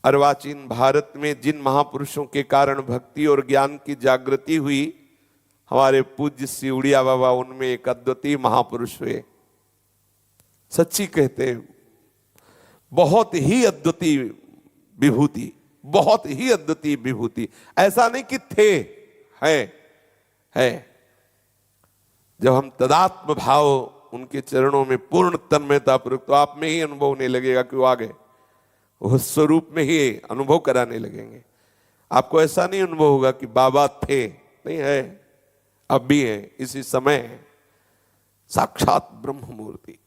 अर्वाचीन भारत में जिन महापुरुषों के कारण भक्ति और ज्ञान की जागृति हुई, हमारे पूज्य श्री उड़िया बाबा उनमें एक अद्वितीय महापुरुष हुए। सच्ची कहते हैं, बहुत ही अद्वितीय विभूति, बहुत ही अद्वितीय विभूति। ऐसा नहीं कि थे, है। जब हम तदात्म भाव उनके चरणों में पूर्ण तन्मयता पूर्वक, तो आप में ही अनुभव होने लगेगा कि वो आ गए, वो स्वरूप में ही अनुभव कराने लगेंगे। आपको ऐसा नहीं अनुभव होगा कि बाबा थे, नहीं है, अब भी है, इसी समय है। साक्षात ब्रह्म मूर्ति।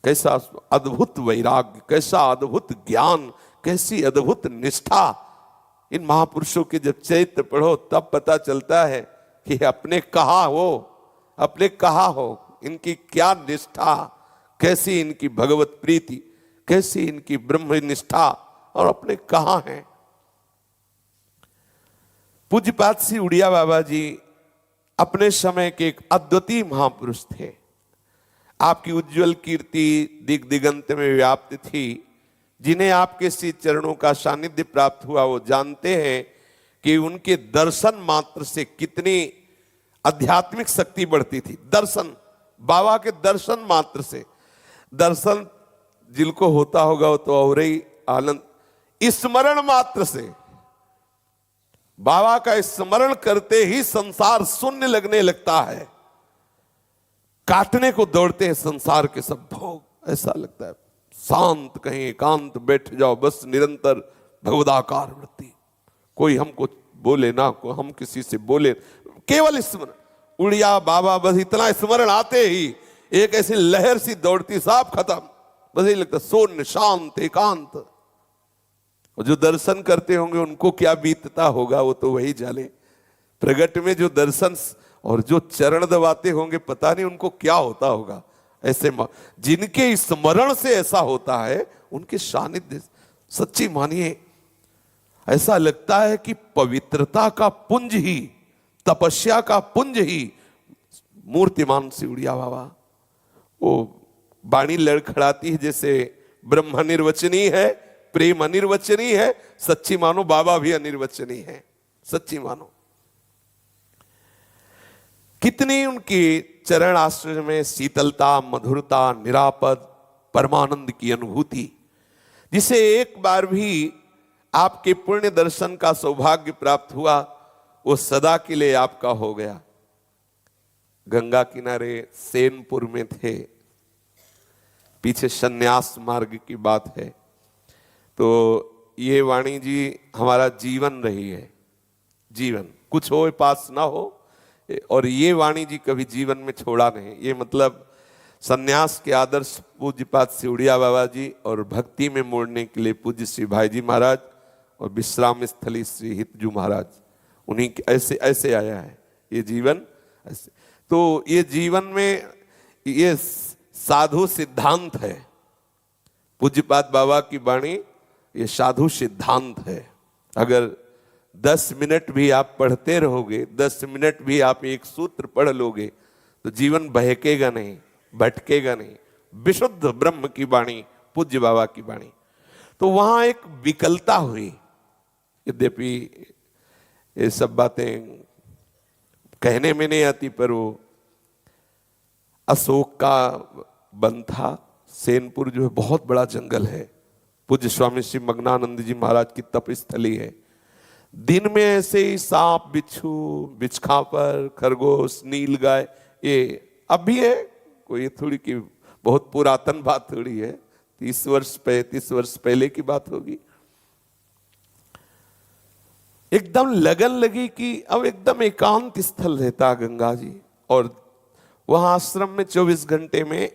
कैसा अद्भुत वैराग्य, कैसा अद्भुत ज्ञान, कैसी अद्भुत निष्ठा। इन महापुरुषों के जब चरित्र पढ़ो तब पता चलता है कि अपने कहा हो इनकी क्या निष्ठा, कैसी इनकी भगवत प्रीति, कैसी इनकी ब्रह्म निष्ठा, और अपने कहां हैं। पूज्यपाद श्री उड़िया बाबा जी अपने समय के एक अद्वितीय महापुरुष थे। आपकी उज्जवल कीर्ति दिग दिगंत में व्याप्त थी। जिन्हें आपके श्री चरणों का सानिध्य प्राप्त हुआ वो जानते हैं कि उनके दर्शन मात्र से कितनी आध्यात्मिक शक्ति बढ़ती थी। दर्शन, बाबा के दर्शन मात्र से, दर्शन जिनको होता होगा वो तो और ही आनंद, स्मरण मात्र से, बाबा का स्मरण करते ही संसार शून्य लगने लगता है। काटने को दौड़ते हैं संसार के सब भोग। ऐसा लगता है शांत कहीं एकांत बैठ जाओ, बस निरंतर भगवदाकार वृत्ति, कोई हमको बोले ना, को हम किसी से बोले, केवल स्मरण। उड़िया बाबा बस इतना स्मरण आते ही एक ऐसी लहर सी दौड़ती, साफ खत्म, बस यही लगता शून्य, शांत, एकांत। और जो दर्शन करते होंगे उनको क्या बीतता होगा वो तो वही जाने। प्रगट में जो दर्शन और जो चरण दबाते होंगे पता नहीं उनको क्या होता होगा। ऐसे जिनके स्मरण से ऐसा होता है उनके सानिध्य, सच्ची मानिए ऐसा लगता है कि पवित्रता का पुंज ही, तपस्या का पुंज ही मूर्तिमान श्री उड़िया बाबा। वो वाणी लड़खड़ाती है जैसे ब्रह्म अनिर्वचनीय है, प्रेम अनिर्वचनीय है। सच्ची मानो बाबा भी अनिर्वचनीय है, सच्ची मानो। कितनी उनकी चरण आश्रय में शीतलता, मधुरता, निरापद परमानंद की अनुभूति, जिसे एक बार भी आपके पुण्य दर्शन का सौभाग्य प्राप्त हुआ वो सदा के लिए आपका हो गया। गंगा किनारे सेनपुर में थे, पीछे संन्यास मार्ग की बात है। तो ये वाणी जी हमारा जीवन रही है, जीवन, कुछ हो पास ना हो, और ये वाणी जी कभी जीवन में छोड़ा नहीं। ये मतलब सन्यास के आदर्श पूज्यपाद श्री उड़िया बाबा जी और भक्ति में मोड़ने के लिए पूज्य श्री भाई जी महाराज और विश्राम स्थली श्री हितजू महाराज, उन्हीं के ऐसे ऐसे आया है ये जीवन ऐसे। तो ये जीवन में ये साधु सिद्धांत है। पूज्यपाद बाबा की वाणी ये साधु सिद्धांत है। अगर 10 मिनट भी आप पढ़ते रहोगे, 10 मिनट भी आप एक सूत्र पढ़ लोगे तो जीवन बहकेगा नहीं, भटकेगा नहीं। विशुद्ध ब्रह्म की वाणी, पूज्य बाबा की वाणी। तो वहां एक विकलता हुई। यद्यपि ये सब बातें कहने में नहीं आती, पर वो अशोक का वन था। सेनपुर जो है बहुत बड़ा जंगल है। पूज्य स्वामी श्री मग्नानंद जी महाराज की तपस्थली है। दिन में ऐसे ही सांप, बिच्छू, बिच्छखापर, खरगोश, नीलगाय, ये अब भी है। कोई थोड़ी की बहुत पुरातन बात थोड़ी है, 30 वर्ष 35 वर्ष पहले की बात होगी। एकदम लगन लगी कि अब एकदम एकांत स्थल रहता गंगा जी, और वहां आश्रम में 24 घंटे में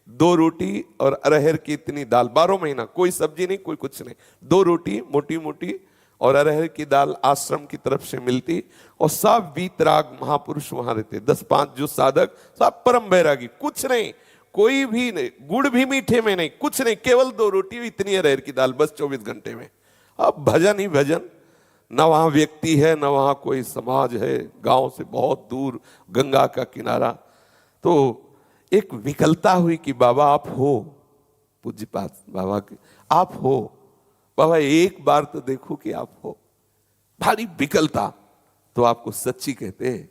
2 रोटी और अरहर की इतनी दाल, 12 महीना कोई सब्जी नहीं, कोई कुछ नहीं, 2 रोटी मोटी मोटी और अरहर की दाल आश्रम की तरफ से मिलती। और सब वीतराग महापुरुष वहां रहते, 10-5 जो साधक, सब परम बैरागी, कुछ नहीं, कोई भी नहीं, गुड़ भी मीठे में नहीं, कुछ नहीं, केवल 2 रोटी इतनी अरहर की दाल, बस 24 घंटे में। अब भजन ही भजन, न वहां व्यक्ति है न वहां कोई समाज है, गांव से बहुत दूर गंगा का किनारा। तो एक विकलता हुई कि बाबा आप हो, पूज्यपाद बाबा के आप हो, बाबा एक बार तो देखो कि आप हो। भारी विकलता तो आपको सच्ची कहते हैं।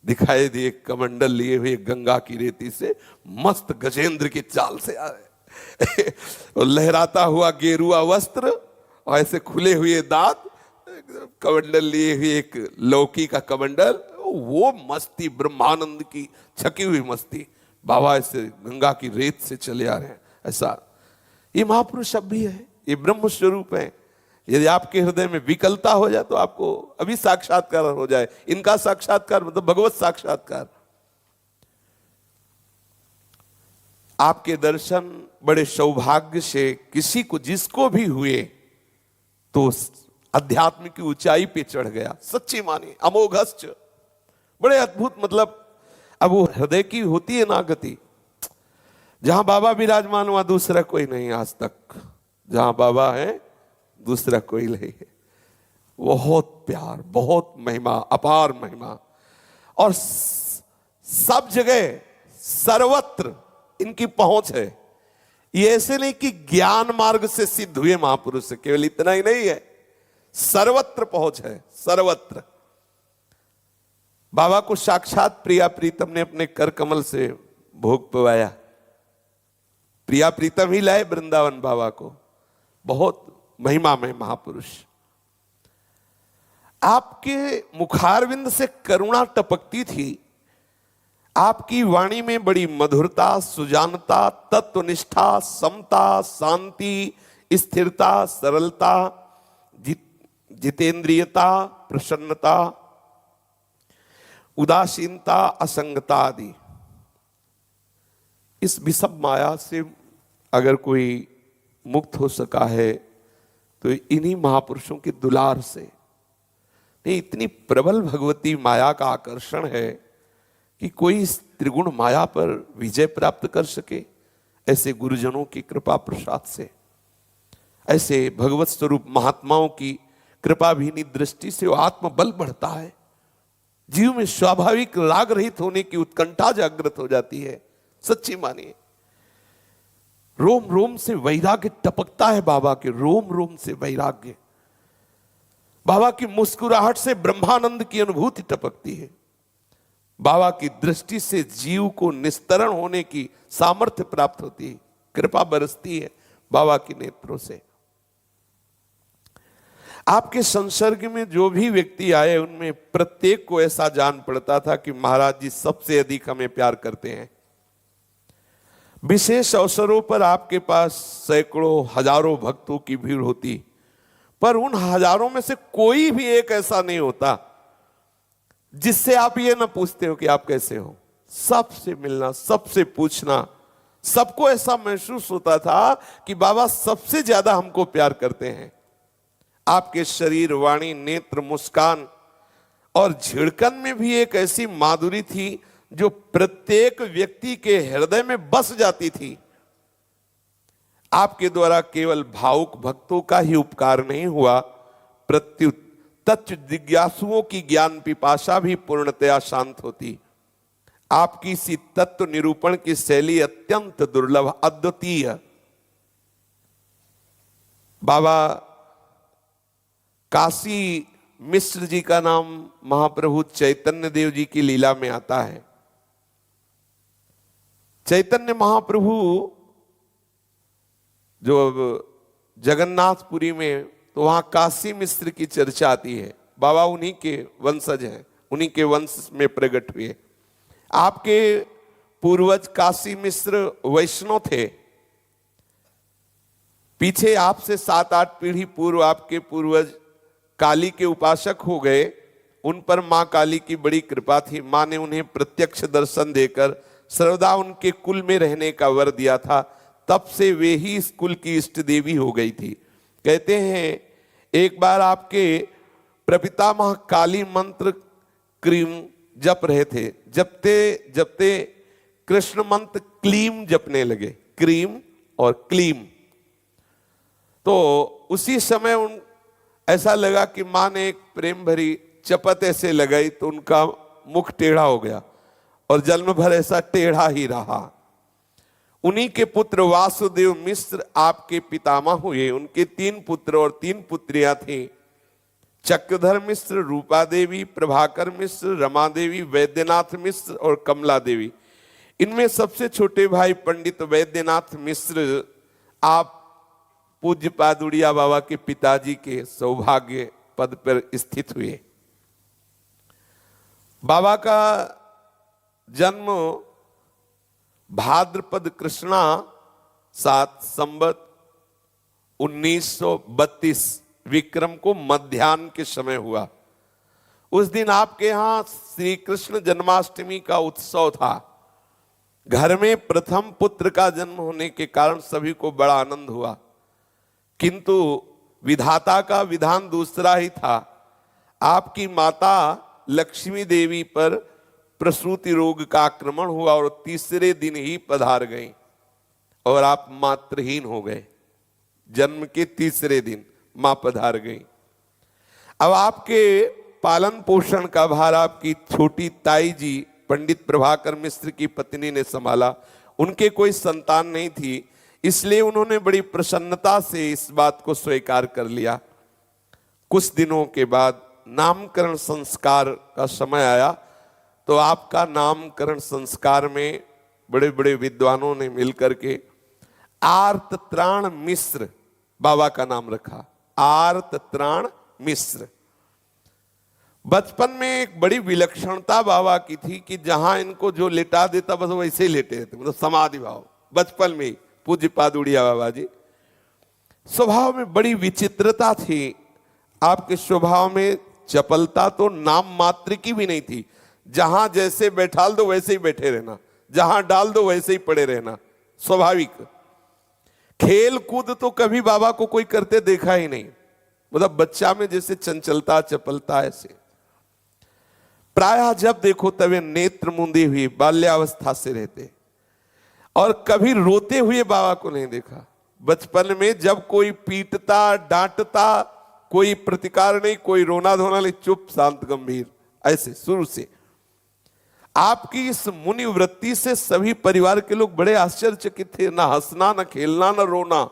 दिखाई दिए कमंडल लिए हुए गंगा की रेती से मस्त गजेंद्र की चाल से आ रहे और लहराता हुआ गेरुआ वस्त्र और ऐसे खुले हुए दांत, कमंडल लिए हुए एक लौकी का कमंडल, वो मस्ती ब्रह्मानंद की छकी हुई मस्ती। बाबा ऐसे गंगा की रेत से चले आ रहे हैं। ऐसा ये महापुरुष अब भी है, ये ब्रह्म स्वरूप है। यदि आपके हृदय में विकलता हो जाए तो आपको अभी साक्षात्कार हो जाए। इनका साक्षात्कार मतलब भगवत साक्षात्कार। आपके दर्शन बड़े सौभाग्य से किसी को जिसको भी हुए तो अध्यात्म की ऊंचाई पे चढ़ गया। सच्ची मानिए, अमोघश्च, बड़े अद्भुत। मतलब अब वो हृदय की होती है ना गति। जहां बाबा विराजमान हुआ दूसरा कोई नहीं आज तक। जहां बाबा है दूसरा कोई नहीं है। बहुत प्यार, बहुत महिमा, अपार महिमा। और सब जगह सर्वत्र इनकी पहुंच है। ये ऐसे नहीं कि ज्ञान मार्ग से सिद्ध हुए महापुरुष से, केवल इतना ही नहीं है, सर्वत्र पहुंच है, सर्वत्र। बाबा को साक्षात प्रिया प्रीतम ने अपने कर कमल से भोग पवाया। प्रिया प्रीतम ही लाए वृंदावन बाबा को। बहुत महिमा में महापुरुष। आपके मुखारविंद से करुणा टपकती थी। आपकी वाणी में बड़ी मधुरता, सुजानता, तत्वनिष्ठा, समता, शांति, स्थिरता, सरलता, जितेंद्रियता, प्रसन्नता, उदासीनता, असंगता आदि। इस विषम माया से अगर कोई मुक्त हो सका है तो इन्हीं महापुरुषों के दुलार से। नहीं, इतनी प्रबल भगवती माया का आकर्षण है कि कोई इस त्रिगुण माया पर विजय प्राप्त कर सके, ऐसे गुरुजनों की कृपा प्रसाद से। ऐसे भगवत स्वरूप महात्माओं की कृपाभीनी दृष्टि से वो आत्मबल बढ़ता है। जीव में स्वाभाविक राग रहित होने की उत्कंठा जागृत हो जाती है। सच्ची मानिए, रोम रोम से वैराग्य टपकता है। बाबा के रोम रोम से वैराग्य। बाबा की मुस्कुराहट से ब्रह्मानंद की अनुभूति टपकती है। बाबा की दृष्टि से जीव को निस्तरण होने की सामर्थ्य प्राप्त होती है। कृपा बरसती है बाबा के नेत्रों से। आपके संसर्ग में जो भी व्यक्ति आए उनमें प्रत्येक को ऐसा जान पड़ता था कि महाराज जी सबसे अधिक हमें प्यार करते हैं। विशेष अवसरों पर आपके पास सैकड़ों हजारों भक्तों की भीड़ होती, पर उन हजारों में से कोई भी एक ऐसा नहीं होता जिससे आप ये ना पूछते हो कि आप कैसे हो। सबसे मिलना, सबसे पूछना, सबको ऐसा महसूस होता था कि बाबा सबसे ज्यादा हमको प्यार करते हैं। आपके शरीर, वाणी, नेत्र, मुस्कान और झिड़कन में भी एक ऐसी माधुरी थी जो प्रत्येक व्यक्ति के हृदय में बस जाती थी। आपके द्वारा केवल भावुक भक्तों का ही उपकार नहीं हुआ, प्रत्युत तत्व जिज्ञासुओं की ज्ञान पिपासा भी पूर्णतया शांत होती। आपकी इसी तत्व निरूपण की शैली अत्यंत दुर्लभ, अद्वितीय। बाबा काशी मिश्र जी का नाम महाप्रभु चैतन्य देव जी की लीला में आता है। चैतन्य महाप्रभु जो जगन्नाथपुरी में, तो वहां काशी मिश्र की चर्चा आती है। बाबा उन्हीं के वंशज हैं, उन्हीं के वंश में प्रकट हुए। आपके पूर्वज काशी मिश्र वैष्णव थे। पीछे आपसे 7-8 पीढ़ी पूर्व आपके पूर्वज काली के उपासक हो गए। उन पर मां काली की बड़ी कृपा थी। मां ने उन्हें प्रत्यक्ष दर्शन देकर सर्वदा उनके कुल में रहने का वर दिया था। तब से वे ही इस कुल की इष्ट देवी हो गई थी। कहते हैं एक बार आपके प्रपितामह काली मंत्र क्रीम जप रहे थे। जपते जपते कृष्ण मंत्र क्लीम जपने लगे, क्रीम और क्लीम। तो उसी समय उन ऐसा लगा कि मां ने एक प्रेम भरी चपत ऐसे लगाई तो उनका मुख टेढ़ा हो गया और जन्म भर ऐसा टेढ़ा ही रहा। उन्हीं के पुत्र वासुदेव मिश्र आपके पितामह हुए। उनके 3 पुत्र और 3 पुत्रियां थीं, चक्रधर मिश्र, रूपा देवी, प्रभाकर मिश्र, रमा देवी, वैद्यनाथ मिश्र और कमला देवी। इनमें सबसे छोटे भाई पंडित वैद्यनाथ मिश्र आप पूज्य पादुड़िया बाबा के पिताजी के सौभाग्य पद पर स्थित हुए। बाबा का जन्म भाद्रपद कृष्णा 7 संवत 1932 विक्रम को मध्याह्न के समय हुआ। उस दिन आपके यहां श्री कृष्ण जन्माष्टमी का उत्सव था। घर में प्रथम पुत्र का जन्म होने के कारण सभी को बड़ा आनंद हुआ, किंतु विधाता का विधान दूसरा ही था। आपकी माता लक्ष्मी देवी पर प्रसूति रोग का आक्रमण हुआ और तीसरे दिन ही पधार गई और आप मातृहीन हो गए। जन्म के तीसरे दिन मां पधार गई। अब आपके पालन पोषण का भार आपकी छोटी ताई जी पंडित प्रभाकर मिश्र की पत्नी ने संभाला। उनके कोई संतान नहीं थी, इसलिए उन्होंने बड़ी प्रसन्नता से इस बात को स्वीकार कर लिया। कुछ दिनों के बाद नामकरण संस्कार का समय आया, तो आपका नामकरण संस्कार में बड़े बड़े विद्वानों ने मिलकर के आर्तत्राण मिश्र बाबा का नाम रखा। आर्तत्राण मिश्र। बचपन में एक बड़ी विलक्षणता बाबा की थी कि जहां इनको जो लेटा देता बस वैसे ही लेटे रहते, मतलब समाधि भाव। बचपन में ही पूज्य पादुड़िया बाबा जी स्वभाव में बड़ी विचित्रता थी। आपके स्वभाव में चपलता तो नाम मात्र की भी नहीं थी। जहां जैसे बैठाल दो वैसे ही बैठे रहना, जहां डाल दो वैसे ही पड़े रहना, स्वाभाविक। खेल कूद तो कभी बाबा को कोई करते देखा ही नहीं, मतलब बच्चा में जैसे चंचलता चपलता ऐसे। प्रायः जब देखो तब नेत्र मुंदी हुई बाल्यावस्था से रहते और कभी रोते हुए बाबा को नहीं देखा। बचपन में जब कोई पीटता डांटता कोई प्रतिकार नहीं, कोई रोना धोना नहीं, चुप शांत गंभीर, ऐसे शुरू से। आपकी इस मुनि वृत्ति से सभी परिवार के लोग बड़े आश्चर्यचकित थे। ना हंसना, ना खेलना, ना रोना।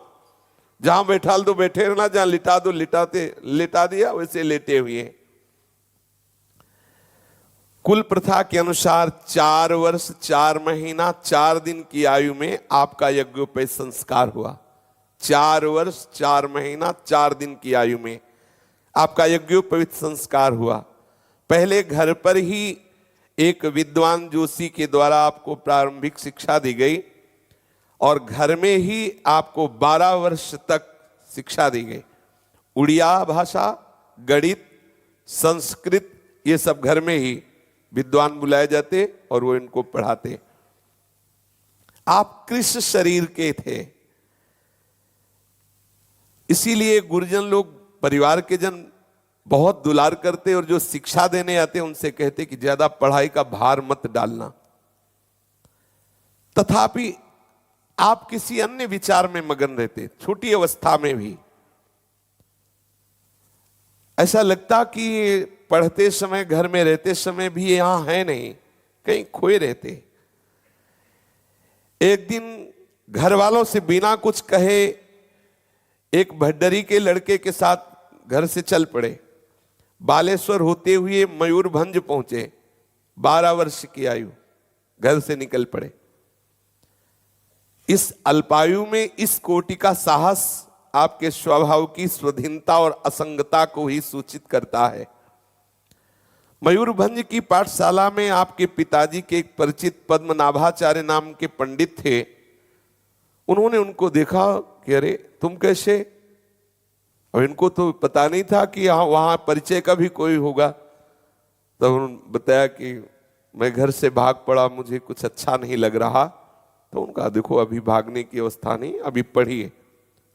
जहां बैठाल दो बैठे रहना, जहां लिटा दो लिटा दिया वैसे लेटे हुए। कुल प्रथा के अनुसार 4 वर्ष 4 महीना 4 दिन की आयु में आपका यज्ञोपवीत संस्कार हुआ। 4 वर्ष 4 महीना 4 दिन की आयु में आपका यज्ञोपवीत संस्कार हुआ। पहले घर पर ही एक विद्वान जोशी के द्वारा आपको प्रारंभिक शिक्षा दी गई और घर में ही आपको 12 वर्ष तक शिक्षा दी गई। उड़िया भाषा, गणित, संस्कृत, ये सब घर में ही विद्वान बुलाए जाते और वो इनको पढ़ाते। आप कृष्ण शरीर के थे, इसीलिए गुरुजन लोग, परिवार के जन बहुत दुलार करते और जो शिक्षा देने आते उनसे कहते कि ज्यादा पढ़ाई का भार मत डालना। तथापि आप किसी अन्य विचार में मगन रहते। छोटी अवस्था में भी ऐसा लगता कि पढ़ते समय, घर में रहते समय भी यहां है नहीं, कहीं खोए रहते। एक दिन घर वालों से बिना कुछ कहे एक भड्डरी के लड़के के साथ घर से चल पड़े। बालेश्वर होते हुए मयूरभंज पहुंचे। 12 वर्ष की आयु, घर से निकल पड़े। इस अल्पायु में इस कोटि का साहस आपके स्वभाव की स्वाधीनता और असंगता को ही सूचित करता है। मयूरभंज की पाठशाला में आपके पिताजी के एक परिचित पद्मनाभाचार्य नाम के पंडित थे। उन्होंने उनको देखा कि अरे तुम कैसे, और इनको तो पता नहीं था कि वहां परिचय का भी कोई होगा। तो उन्होंने बताया कि मैं घर से भाग पड़ा, मुझे कुछ अच्छा नहीं लग रहा। तो उनका देखो अभी भागने की अवस्था नहीं, अभी पढ़िए,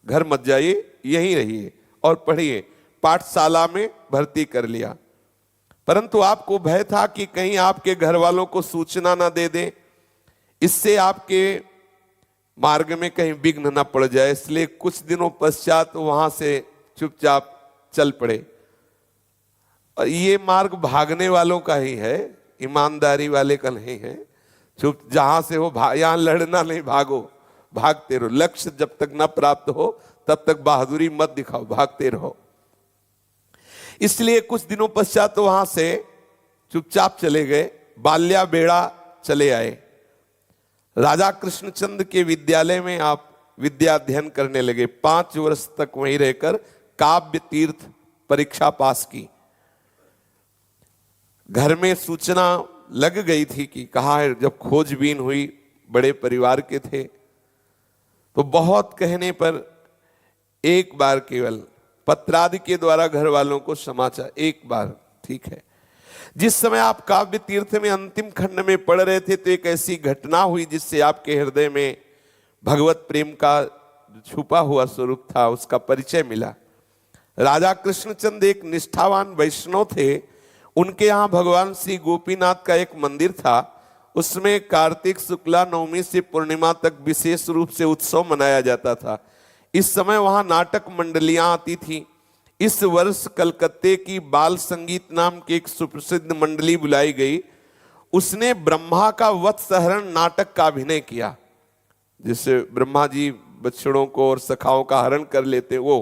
घर मत जाइए, यहीं रहिए और पढ़िए। पाठशाला में भर्ती कर लिया, परंतु आपको भय था कि कहीं आपके घर वालों को सूचना ना दे दें, इससे आपके मार्ग में कहीं विघ्न न पड़ जाए। इसलिए कुछ दिनों पश्चात वहां से चुपचाप चल पड़े। और ये मार्ग भागने वालों का ही है, ईमानदारी वाले का नहीं है। चुप जहां से हो, यहां लड़ना नहीं, भागो। भागते रहो। लक्ष्य जब तक न प्राप्त हो तब तक बहादुरी मत दिखाओ, भागते रहो। इसलिए कुछ दिनों पश्चात तो वहां से चुपचाप चले गए, बाल्या बेड़ा चले आए। राजा कृष्णचंद्र के विद्यालय में आप विद्या अध्ययन करने लगे। 5 वर्ष तक वहीं रहकर काव्य तीर्थ परीक्षा पास की। घर में सूचना लग गई थी कि कहाँ है। जब खोजबीन हुई, बड़े परिवार के थे, तो बहुत कहने पर एक बार केवल पत्रादि के द्वारा घर वालों को समाचार, एक बार, ठीक है। जिस समय आप काव्य तीर्थ में अंतिम खंड में पढ़ रहे थे तो एक ऐसी घटना हुई जिससे आपके हृदय में भगवत प्रेम का छुपा हुआ स्वरूप था, उसका परिचय मिला। राजा कृष्णचंद्र एक निष्ठावान वैष्णव थे। उनके यहाँ भगवान श्री गोपीनाथ का एक मंदिर था। उसमें कार्तिक शुक्ला नवमी से पूर्णिमा तक विशेष रूप से उत्सव मनाया जाता था। इस समय वहां नाटक मंडलियां आती थी। इस वर्ष कलकत्ते की बाल संगीत नाम की एक सुप्रसिद्ध मंडली बुलाई गई। उसने ब्रह्मा का वत्सहरण नाटक का अभिनय किया, जिससे ब्रह्मा जी बछड़ों को और सखाओं का हरण कर लेते। वो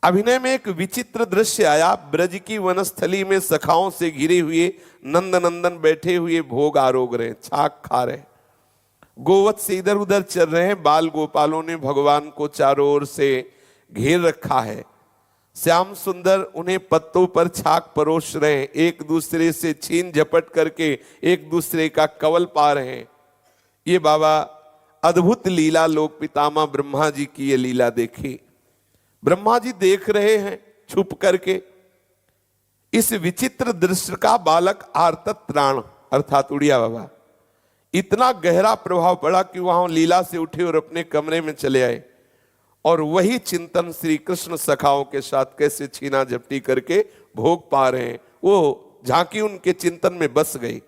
अभिनय में एक विचित्र दृश्य आया। ब्रज की वनस्थली में सखाओं से घिरे हुए नंद नंदन बैठे हुए भोग आरोग रहे, छाक खा रहे, गोवत से इधर उधर चल रहे हैं। बाल गोपालों ने भगवान को चारों ओर से घेर रखा है। श्याम सुंदर उन्हें पत्तों पर छाक परोस रहे हैं, एक दूसरे से छीन झपट करके एक दूसरे का कवल पा रहे हैं। ये बाबा अद्भुत लीला लोक पितामह ब्रह्मा जी की ये लीला देखी। ब्रह्मा जी देख रहे हैं छुप करके। इस विचित्र दृश्य का बालक आर्तत्राण अर्थात उड़िया बाबा इतना गहरा प्रभाव पड़ा कि वहां लीला से उठे और अपने कमरे में चले आए। और वही चिंतन श्री कृष्ण सखाओं के साथ कैसे छीना झपटी करके भोग पा रहे हैं, वो झांकी उनके चिंतन में बस गई।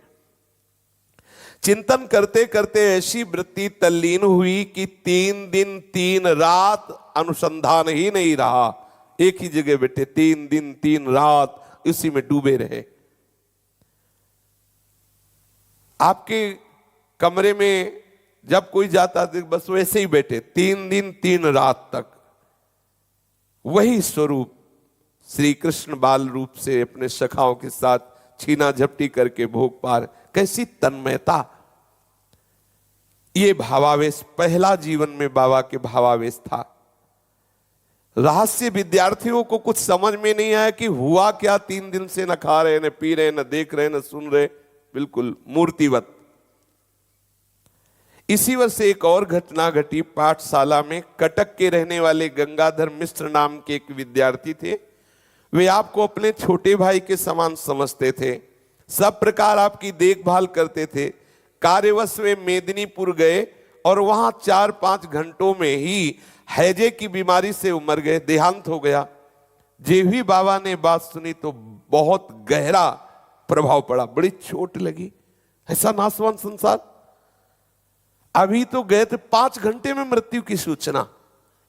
चिंतन करते करते ऐसी वृत्ति तल्लीन हुई कि 3 दिन 3 रात अनुसंधान ही नहीं रहा। एक ही जगह बैठे 3 दिन 3 रात इसी में डूबे रहे। आपके कमरे में जब कोई जाता तो बस वैसे ही बैठे 3 दिन 3 रात तक। वही स्वरूप श्री कृष्ण बाल रूप से अपने सखाओं के साथ छीना झपटी करके भोग पार। कैसी तन्मयता! ये भावावेश पहला जीवन में बाबा के भावावेश था। रहस्य विद्यार्थियों को कुछ समझ में नहीं आया कि हुआ क्या। 3 दिन से न खा रहे, न पी रहे, न देख रहे, न सुन रहे, बिल्कुल मूर्तिवत। इसी वर्ष एक और घटना घटी। पाठशाला में कटक के रहने वाले गंगाधर मिश्र नाम के एक विद्यार्थी थे। वे आपको अपने छोटे भाई के समान समझते थे, सब प्रकार आपकी देखभाल करते थे। कार्यवश वे मेदिनीपुर गए और वहां 4-5 घंटों में ही हैजे की बीमारी से उमर गए, देहांत हो गया। जेभी बाबा ने बात सुनी तो बहुत गहरा प्रभाव पड़ा, बड़ी चोट लगी। ऐसा नासवान संसार! अभी तो गए थे, 5 घंटे में मृत्यु की सूचना,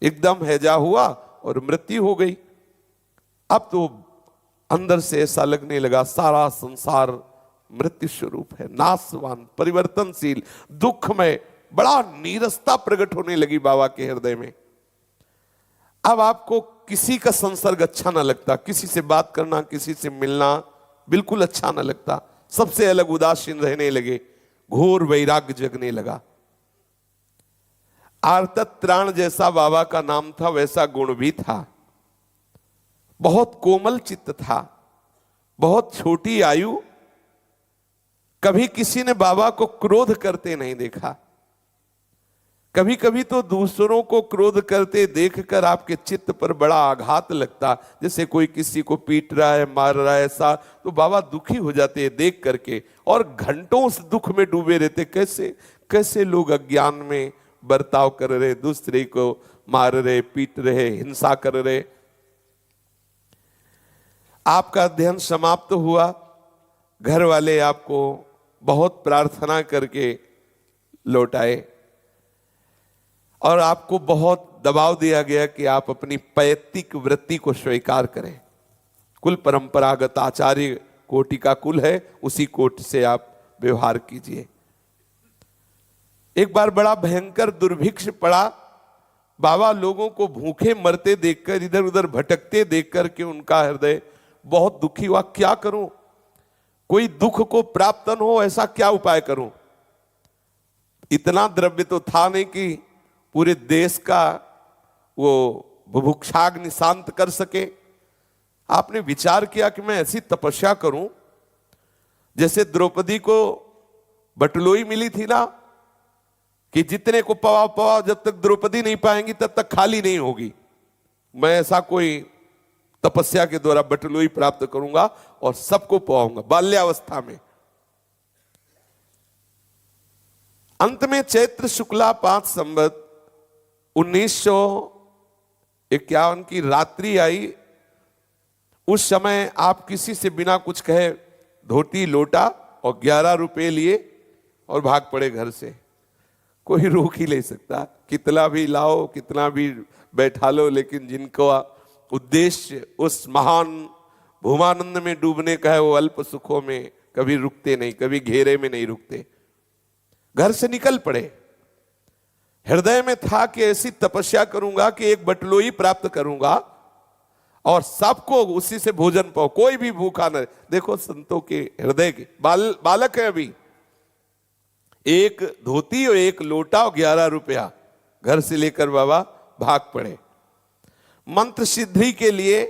एकदम हैजा हुआ और मृत्यु हो गई। अब तो अंदर से ऐसा लगने लगा सारा संसार मृत्यु स्वरूप है, नाशवान, परिवर्तनशील, दुखमय। बड़ा नीरसता प्रकट होने लगी बाबा के हृदय में। अब आपको किसी का संसर्ग अच्छा ना लगता, किसी से बात करना, किसी से मिलना बिल्कुल अच्छा ना लगता। सबसे अलग उदासीन रहने लगे, घोर वैराग्य जगने लगा। आर्तत्राण जैसा बाबा का नाम था, वैसा गुण भी था। बहुत कोमल चित्त था, बहुत छोटी आयु। कभी किसी ने बाबा को क्रोध करते नहीं देखा। कभी कभी तो दूसरों को क्रोध करते देखकर आपके चित्त पर बड़ा आघात लगता, जैसे कोई किसी को पीट रहा है, मार रहा है, ऐसा। तो बाबा दुखी हो जाते हैं देख करके और घंटों उस दुख में डूबे रहते। कैसे कैसे लोग अज्ञान में बर्ताव कर रहे, दूसरे को मार रहे, पीट रहे, हिंसा कर रहे। आपका अध्ययन समाप्त हुआ। घर वाले आपको बहुत प्रार्थना करके लौटाए और आपको बहुत दबाव दिया गया कि आप अपनी पैतृक वृत्ति को स्वीकार करें। कुल परंपरागत आचार्य कोटि का कुल है, उसी कोटि से आप व्यवहार कीजिए। एक बार बड़ा भयंकर दुर्भिक्ष पड़ा। बाबा लोगों को भूखे मरते देखकर, इधर उधर भटकते देखकर के उनका हृदय बहुत दुखी हुआ। क्या करूं, कोई दुख को प्राप्त न हो, ऐसा क्या उपाय करूं। इतना द्रव्य तो था नहीं कि पूरे देश का वो बुभुक्षाग्नि शांत कर सके। आपने विचार किया कि मैं ऐसी तपस्या करूं जैसे द्रौपदी को बटलोई मिली थी ना, कि जितने को पवाओ पवाओ, जब तक द्रौपदी नहीं पाएंगी तब तक खाली नहीं होगी। मैं ऐसा कोई तपस्या के द्वारा बटलोई प्राप्त करूंगा और सबको पवाऊंगा बाल्यावस्था में। अंत में चैत्र शुक्ला 5 संवत 1951 की रात्रि आई। उस समय आप किसी से बिना कुछ कहे धोती लोटा और 11 रुपए लिए और भाग पड़े घर से। कोई रोक ही नहीं सकता, कितना भी लाओ, कितना भी बैठा लो, लेकिन जिनको उद्देश्य उस महान भूमानंद में डूबने का है, वो अल्प सुखों में कभी रुकते नहीं, कभी घेरे में नहीं रुकते। घर से निकल पड़े। हृदय में था कि ऐसी तपस्या करूंगा कि एक बटलोई प्राप्त करूंगा और सबको उसी से भोजन पाओ, कोई भी भूखा न। देखो संतों के हृदय के बालक है अभी, एक धोती और एक लोटा और 11 रुपया घर से लेकर बाबा भाग पड़े। मंत्र सिद्धि के लिए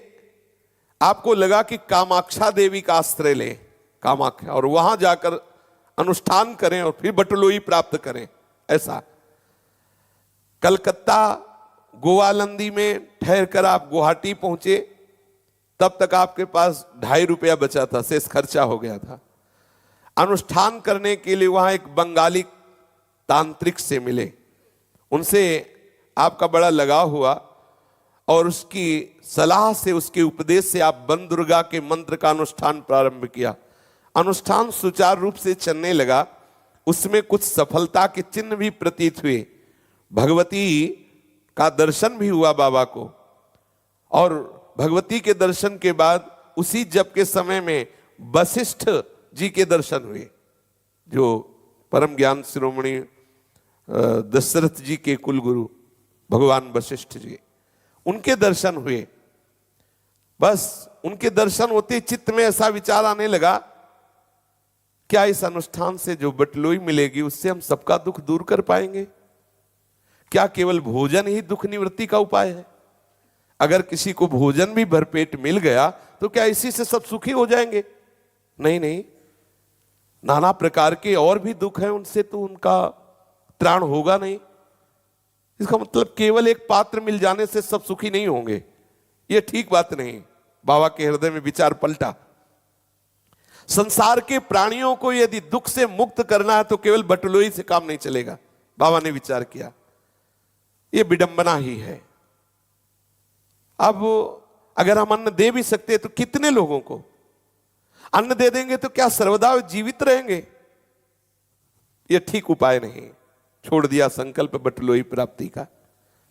आपको लगा कि कामाक्षा देवी का आश्रय ले, कामाख्या, और वहां जाकर अनुष्ठान करें और फिर बटलोई प्राप्त करें। ऐसा कलकत्ता गोवालंदी में ठहर कर आप गुवाहाटी पहुंचे, तब तक आपके पास 2.5 रुपया बचा था, शेष खर्चा हो गया था। अनुष्ठान करने के लिए वहां एक बंगाली तांत्रिक से मिले, उनसे आपका बड़ा लगाव हुआ और उसकी सलाह से, उसके उपदेश से आप वन दुर्गा के मंत्र का अनुष्ठान प्रारंभ किया। अनुष्ठान सुचारू रूप से चलने लगा, उसमें कुछ सफलता के चिन्ह भी प्रतीत हुए। भगवती का दर्शन भी हुआ बाबा को, और भगवती के दर्शन के बाद उसी जप के समय में वशिष्ठ जी के दर्शन हुए, जो परम ज्ञान शिरोमणि दशरथ जी के कुलगुरु भगवान वशिष्ठ जी, उनके दर्शन हुए। बस उनके दर्शन होते चित्त में ऐसा विचार आने लगा, क्या इस अनुष्ठान से जो बटलोई मिलेगी उससे हम सबका दुख दूर कर पाएंगे? क्या केवल भोजन ही दुख निवृत्ति का उपाय है? अगर किसी को भोजन भी भरपेट मिल गया तो क्या इसी से सब सुखी हो जाएंगे? नहीं नहीं, नाना प्रकार के और भी दुख हैं, उनसे तो उनका त्राण होगा नहीं। इसका मतलब केवल एक पात्र मिल जाने से सब सुखी नहीं होंगे, ये ठीक बात नहीं। बाबा के हृदय में विचार पलटा। संसार के प्राणियों को यदि दुख से मुक्त करना है तो केवल बटलोई से काम नहीं चलेगा। बाबा ने विचार किया, ये विडंबना ही है। अब अगर हम अन्न दे भी सकते तो कितने लोगों को अन्न दे देंगे? तो क्या सर्वदा जीवित रहेंगे? यह ठीक उपाय नहीं। छोड़ दिया संकल्प बटलोई प्राप्ति का।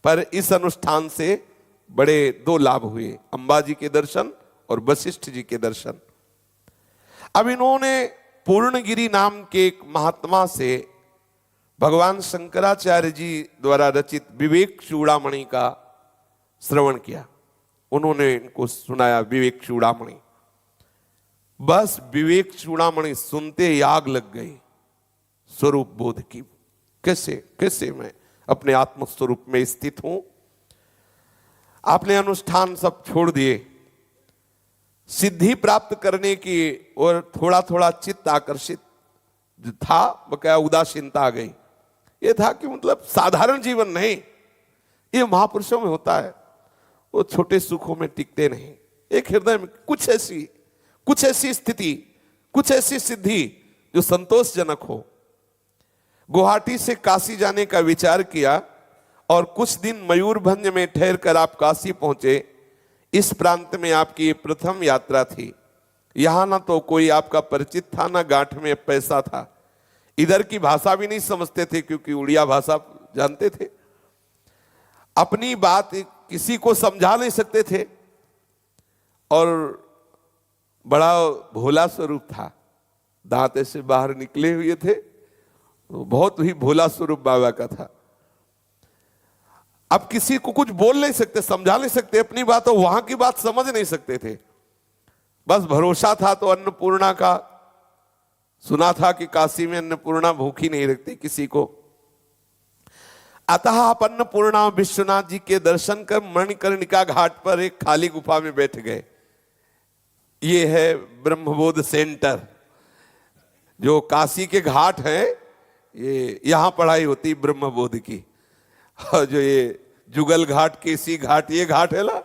पर इस अनुष्ठान से बड़े 2 लाभ हुए, अंबाजी के दर्शन और वशिष्ठ जी के दर्शन। अब इन्होंने पूर्णगिरी नाम के एक महात्मा से भगवान शंकराचार्य जी द्वारा रचित विवेक चूड़ामणि का श्रवण किया। उन्होंने इनको सुनाया विवेक चूड़ामणि। बस विवेक चूड़ामणि सुनते ही आग लग गई स्वरूप बोध की। कैसे मैं अपने आत्म स्वरूप में स्थित हूं। आपने अनुष्ठान सब छोड़ दिए, सिद्धि प्राप्त करने की और थोड़ा थोड़ा चित्त आकर्षित था, बकाया उदासीनता आ गई। ये था कि मतलब साधारण जीवन नहीं, ये महापुरुषों में होता है, वो छोटे सुखों में टिकते नहीं। एक हृदय में कुछ ऐसी स्थिति, कुछ ऐसी सिद्धि जो संतोषजनक हो। गुवाहाटी से काशी जाने का विचार किया और कुछ दिन मयूरभंज में ठहर कर आप काशी पहुंचे। इस प्रांत में आपकी ये प्रथम यात्रा थी। यहां ना तो कोई आपका परिचित था, ना गांठ में पैसा था। इधर की भाषा भी नहीं समझते थे क्योंकि उड़िया भाषा जानते थे। अपनी बात किसी को समझा नहीं सकते थे और बड़ा भोला स्वरूप था। दांत ऐसे बाहर निकले हुए थे तो बहुत ही भोला स्वरूप बाबा का था। अब किसी को कुछ बोल नहीं सकते, समझा नहीं सकते अपनी बात, और वहां की बात समझ नहीं सकते थे। बस भरोसा था तो अन्नपूर्णा का। सुना था कि काशी में अन्नपूर्णा भूखी नहीं रखती किसी को। अतः आप अन्नपूर्णा विश्वनाथ जी के दर्शन कर मणिकर्णिका घाट पर एक खाली गुफा में बैठ गए। ये है ब्रह्मबोध सेंटर। जो काशी के घाट हैं, ये यहां पढ़ाई होती ब्रह्मबोध की। और जो ये जुगल घाट, केसी घाट, ये घाट है ना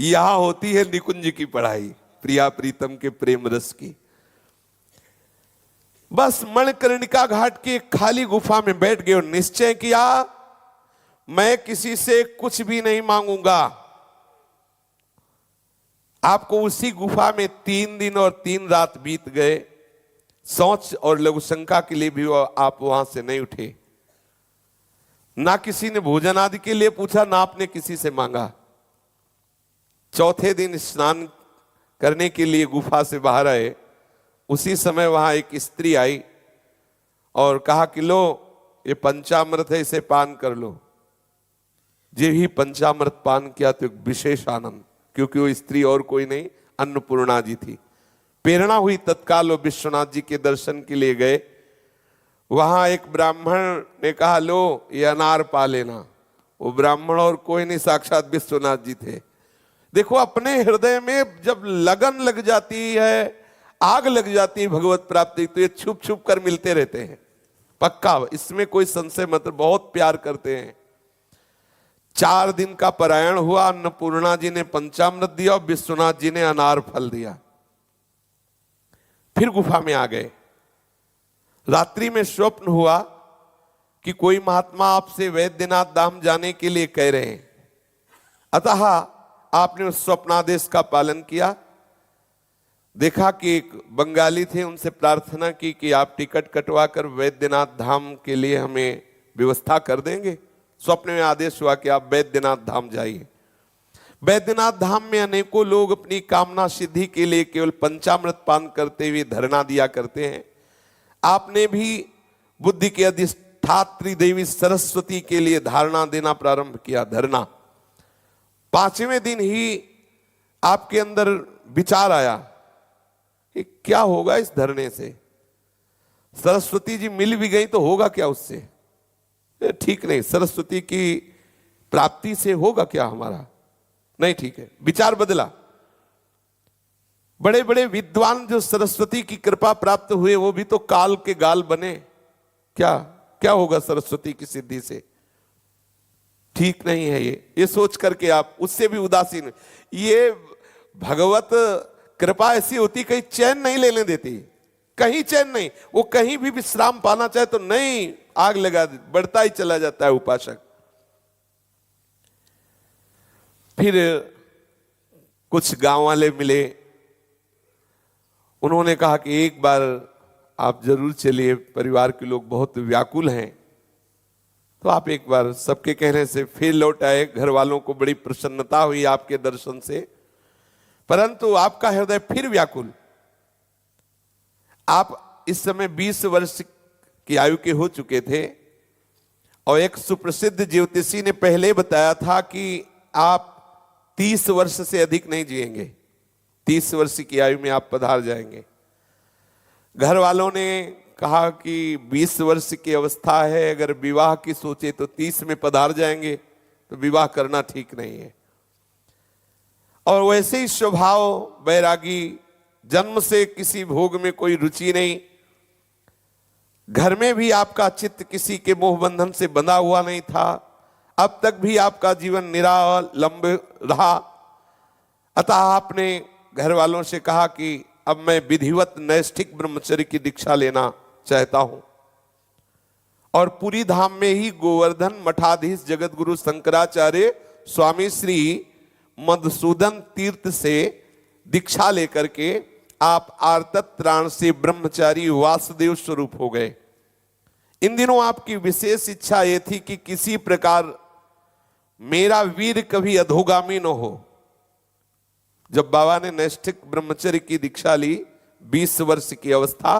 यहां होती है निकुंज की पढ़ाई, प्रिया प्रीतम के प्रेम रस की। बस मणिकर्णिका घाट की एक खाली गुफा में बैठ गए और निश्चय किया, मैं किसी से कुछ भी नहीं मांगूंगा। आपको उसी गुफा में 3 दिन और 3 रात बीत गए। शौच और लघु शंका के लिए भी आप वहां से नहीं उठे। ना किसी ने भोजन आदि के लिए पूछा, ना आपने किसी से मांगा। चौथे दिन स्नान करने के लिए गुफा से बाहर आए। उसी समय वहां एक स्त्री आई और कहा कि लो, ये पंचामृत है, इसे पान कर लो। जे ही पंचामृत पान किया तो एक विशेष आनंद, क्योंकि वो स्त्री और कोई नहीं, अन्नपूर्णा जी थी। प्रेरणा हुई, तत्काल वो विश्वनाथ जी के दर्शन के लिए गए। वहां एक ब्राह्मण ने कहा, लो ये अनार पा लेना। वो ब्राह्मण और कोई नहीं, साक्षात विश्वनाथ जी थे। देखो, अपने हृदय में जब लगन लग जाती है, आग लग जाती है भगवत प्राप्ति, तो ये छुप छुप कर मिलते रहते हैं, पक्का, इसमें कोई संशय मत। बहुत प्यार करते हैं। 4 दिन का परायण हुआ। अन्नपूर्णा जी ने पंचामृत दिया और विश्वनाथ जी ने अनार फल दिया। फिर गुफा में आ गए। रात्रि में स्वप्न हुआ कि कोई महात्मा आपसे वैद्यनाथ धाम जाने के लिए कह रहे हैं। अतः आपने उस स्वप्नादेश का पालन किया। देखा कि एक बंगाली थे, उनसे प्रार्थना की कि आप टिकट कटवा कर वैद्यनाथ धाम के लिए हमें व्यवस्था कर देंगे। स्वप्न में आदेश हुआ कि आप वैद्यनाथ धाम जाइए। वैद्यनाथ धाम में अनेकों लोग अपनी कामना सिद्धि के लिए केवल पंचामृत पान करते हुए धरना दिया करते हैं। आपने भी बुद्धि के अधिष्ठात्री देवी सरस्वती के लिए धारणा देना प्रारंभ किया, धरना। 5वें दिन ही आपके अंदर विचार आया कि क्या होगा इस धरने से। सरस्वती जी मिल भी गई तो होगा क्या उससे, ठीक नहीं। सरस्वती की प्राप्ति से होगा क्या हमारा, नहीं ठीक है। विचार बदला। बड़े बड़े विद्वान जो सरस्वती की कृपा प्राप्त हुए, वो भी तो काल के गाल बने। क्या क्या होगा सरस्वती की सिद्धि से, ठीक नहीं है ये सोच करके आप उससे भी उदासीन। ये भगवत कृपा ऐसी होती, कहीं चैन नहीं लेने देती, कहीं चैन नहीं। वो कहीं भी विश्राम पाना चाहे तो नहीं, आग लगा दे, बढ़ता ही चला जाता है उपासक। फिर कुछ गांव वाले मिले। उन्होंने कहा कि एक बार आप जरूर चलिए, परिवार के लोग बहुत व्याकुल हैं। तो आप एक बार, सबके कहने से फिर लौट आए। घर वालों को बड़ी प्रसन्नता हुई आपके दर्शन से, परंतु आपका हृदय फिर व्याकुल। आप इस समय 20 वर्ष की आयु के हो चुके थे और एक सुप्रसिद्ध ज्योतिषी ने पहले बताया था कि आप 30 वर्ष से अधिक नहीं जिएंगे। 30 वर्ष की आयु में आप पधार जाएंगे। घर वालों ने कहा कि 20 वर्ष की अवस्था है, अगर विवाह की सोचे तो 30 में पधार जाएंगे, तो विवाह करना ठीक नहीं है। और वैसे ही स्वभाव बैरागी, जन्म से किसी भोग में कोई रुचि नहीं। घर में भी आपका चित्त किसी के मोह बंधन से बंधा हुआ नहीं था। अब तक भी आपका जीवन निरालंब रहा। अतः आपने घर वालों से कहा कि अब मैं विधिवत नैष्ठिक ब्रह्मचर्य की दीक्षा लेना चाहता हूं, और पूरी धाम में ही गोवर्धन मठाधीश जगत गुरु शंकराचार्य स्वामी श्री मधुसूदन तीर्थ से दीक्षा लेकर के आप आर्तत त्राण से ब्रह्मचारी वासुदेव स्वरूप हो गए। इन दिनों आपकी विशेष इच्छा यह थी कि किसी प्रकार मेरा वीर कभी अधोगामी न हो। जब बाबा ने नैष्ठिक ब्रह्मचर्य की दीक्षा ली, 20 वर्ष की अवस्था,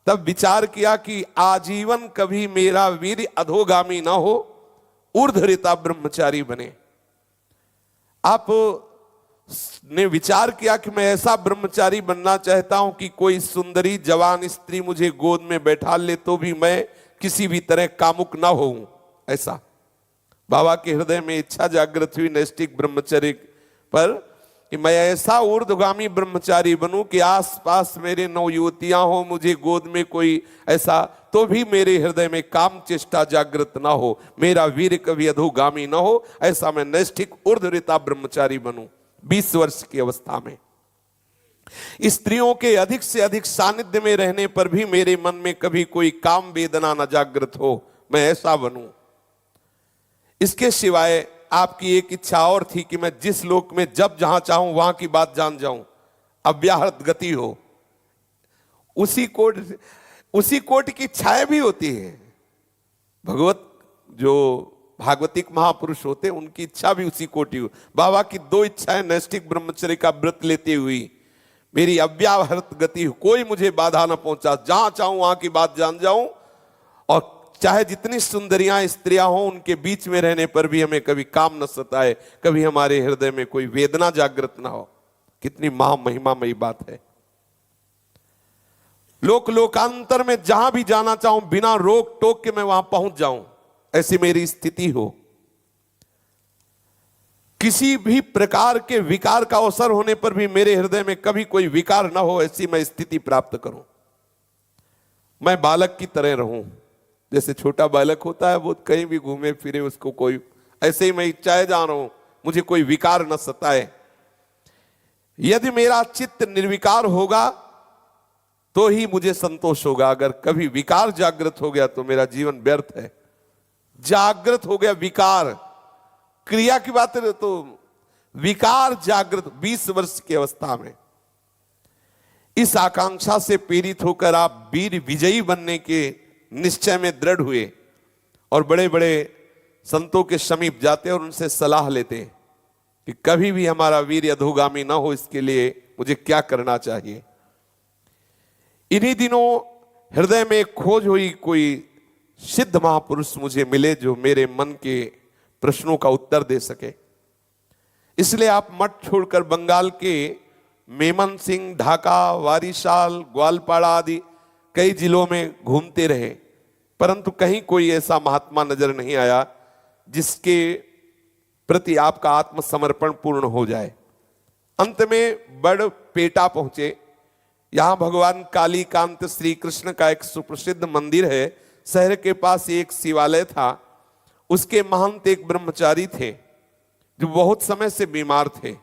तब विचार किया कि आजीवन कभी मेरा वीर अधोगामी ना हो, ऊर्ध्वरेता ब्रह्मचारी बने। आप ने विचार किया कि मैं ऐसा ब्रह्मचारी बनना चाहता हूं कि कोई सुंदरी जवान स्त्री मुझे गोद में बैठा ले तो भी मैं किसी भी तरह कामुक ना होऊं। ऐसा बाबा के हृदय में इच्छा जागृत हुई नैष्ठिक ब्रह्मचर्य पर कि मैं ऐसा ऊर्ध्वगामी ब्रह्मचारी बनूं कि आसपास मेरे 9 युवतियां हो, मुझे गोद में कोई ऐसा तो भी मेरे हृदय में काम चेष्टा जागृत ना हो, मेरा वीर कभी अधोगामी ना हो, ऐसा मैं नैष्ठिक ऊर्ध्वरेता ब्रह्मचारी बनूं। 20 वर्ष की अवस्था में स्त्रियों के अधिक से अधिक सानिध्य में रहने पर भी मेरे मन में कभी कोई काम वेदना न जागृत हो, मैं ऐसा बनूं। इसके सिवाय आपकी एक इच्छा और थी कि मैं जिस लोक में जब जहां चाहूं वहां की बात जान जाऊं, अव्याहत गति हो। उसी कोट की इच्छाएं भी होती है। जो भागवतिक महापुरुष होते हैं उनकी इच्छा भी उसी कोटि हो। बाबा की 2 इच्छाएं नैष्ठिक ब्रह्मचर्य का व्रत लेते हुई, मेरी अव्याहत गति हो, कोई मुझे बाधा न पहुंचा, जहां चाहूं वहां की बात जान जाऊं, और चाहे जितनी सुंदरियां स्त्रियां हों उनके बीच में रहने पर भी हमें कभी काम न सताए, कभी हमारे हृदय में कोई वेदना जागृत ना हो। कितनी महामहिमामयी बात है। लोकांतर में जहां भी जाना चाहूं बिना रोक टोक के मैं वहां पहुंच जाऊं, ऐसी मेरी स्थिति हो। किसी भी प्रकार के विकार का अवसर होने पर भी मेरे हृदय में कभी कोई विकार ना हो, ऐसी मैं स्थिति प्राप्त करूं। मैं बालक की तरह रहूं, जैसे छोटा बालक होता है वो कहीं भी घूमे फिरे, उसको कोई, ऐसे ही मैं इच्छाए जा रहा हूं, मुझे कोई विकार न सताए। यदि मेरा चित्त निर्विकार होगा तो ही मुझे संतोष होगा। अगर कभी विकार जागृत हो गया तो मेरा जीवन व्यर्थ है। जागृत हो गया विकार, क्रिया की बात है तो विकार जागृत 20 वर्ष की अवस्था में इस आकांक्षा से प्रेरित होकर आप वीर विजयी बनने के निश्चय में दृढ़ हुए और बड़े बड़े संतों के समीप जाते और उनसे सलाह लेते कि कभी भी हमारा वीर अधोगामी ना हो, इसके लिए मुझे क्या करना चाहिए। इन्हीं दिनों हृदय में खोज हुई, कोई सिद्ध महापुरुष मुझे मिले जो मेरे मन के प्रश्नों का उत्तर दे सके। इसलिए आप मठ छोड़कर बंगाल के मेमन सिंह, ढाका, वारिशाल, ग्वालपाड़ा आदि कई जिलों में घूमते रहे, परंतु कहीं कोई ऐसा महात्मा नजर नहीं आया जिसके प्रति आपका आत्मसमर्पण पूर्ण हो जाए। अंत में बड़पेटा पहुंचे। यहां भगवान कालीकांत श्री कृष्ण का एक सुप्रसिद्ध मंदिर है। शहर के पास एक शिवालय था। उसके महंत एक ब्रह्मचारी थे जो बहुत समय से बीमार थे।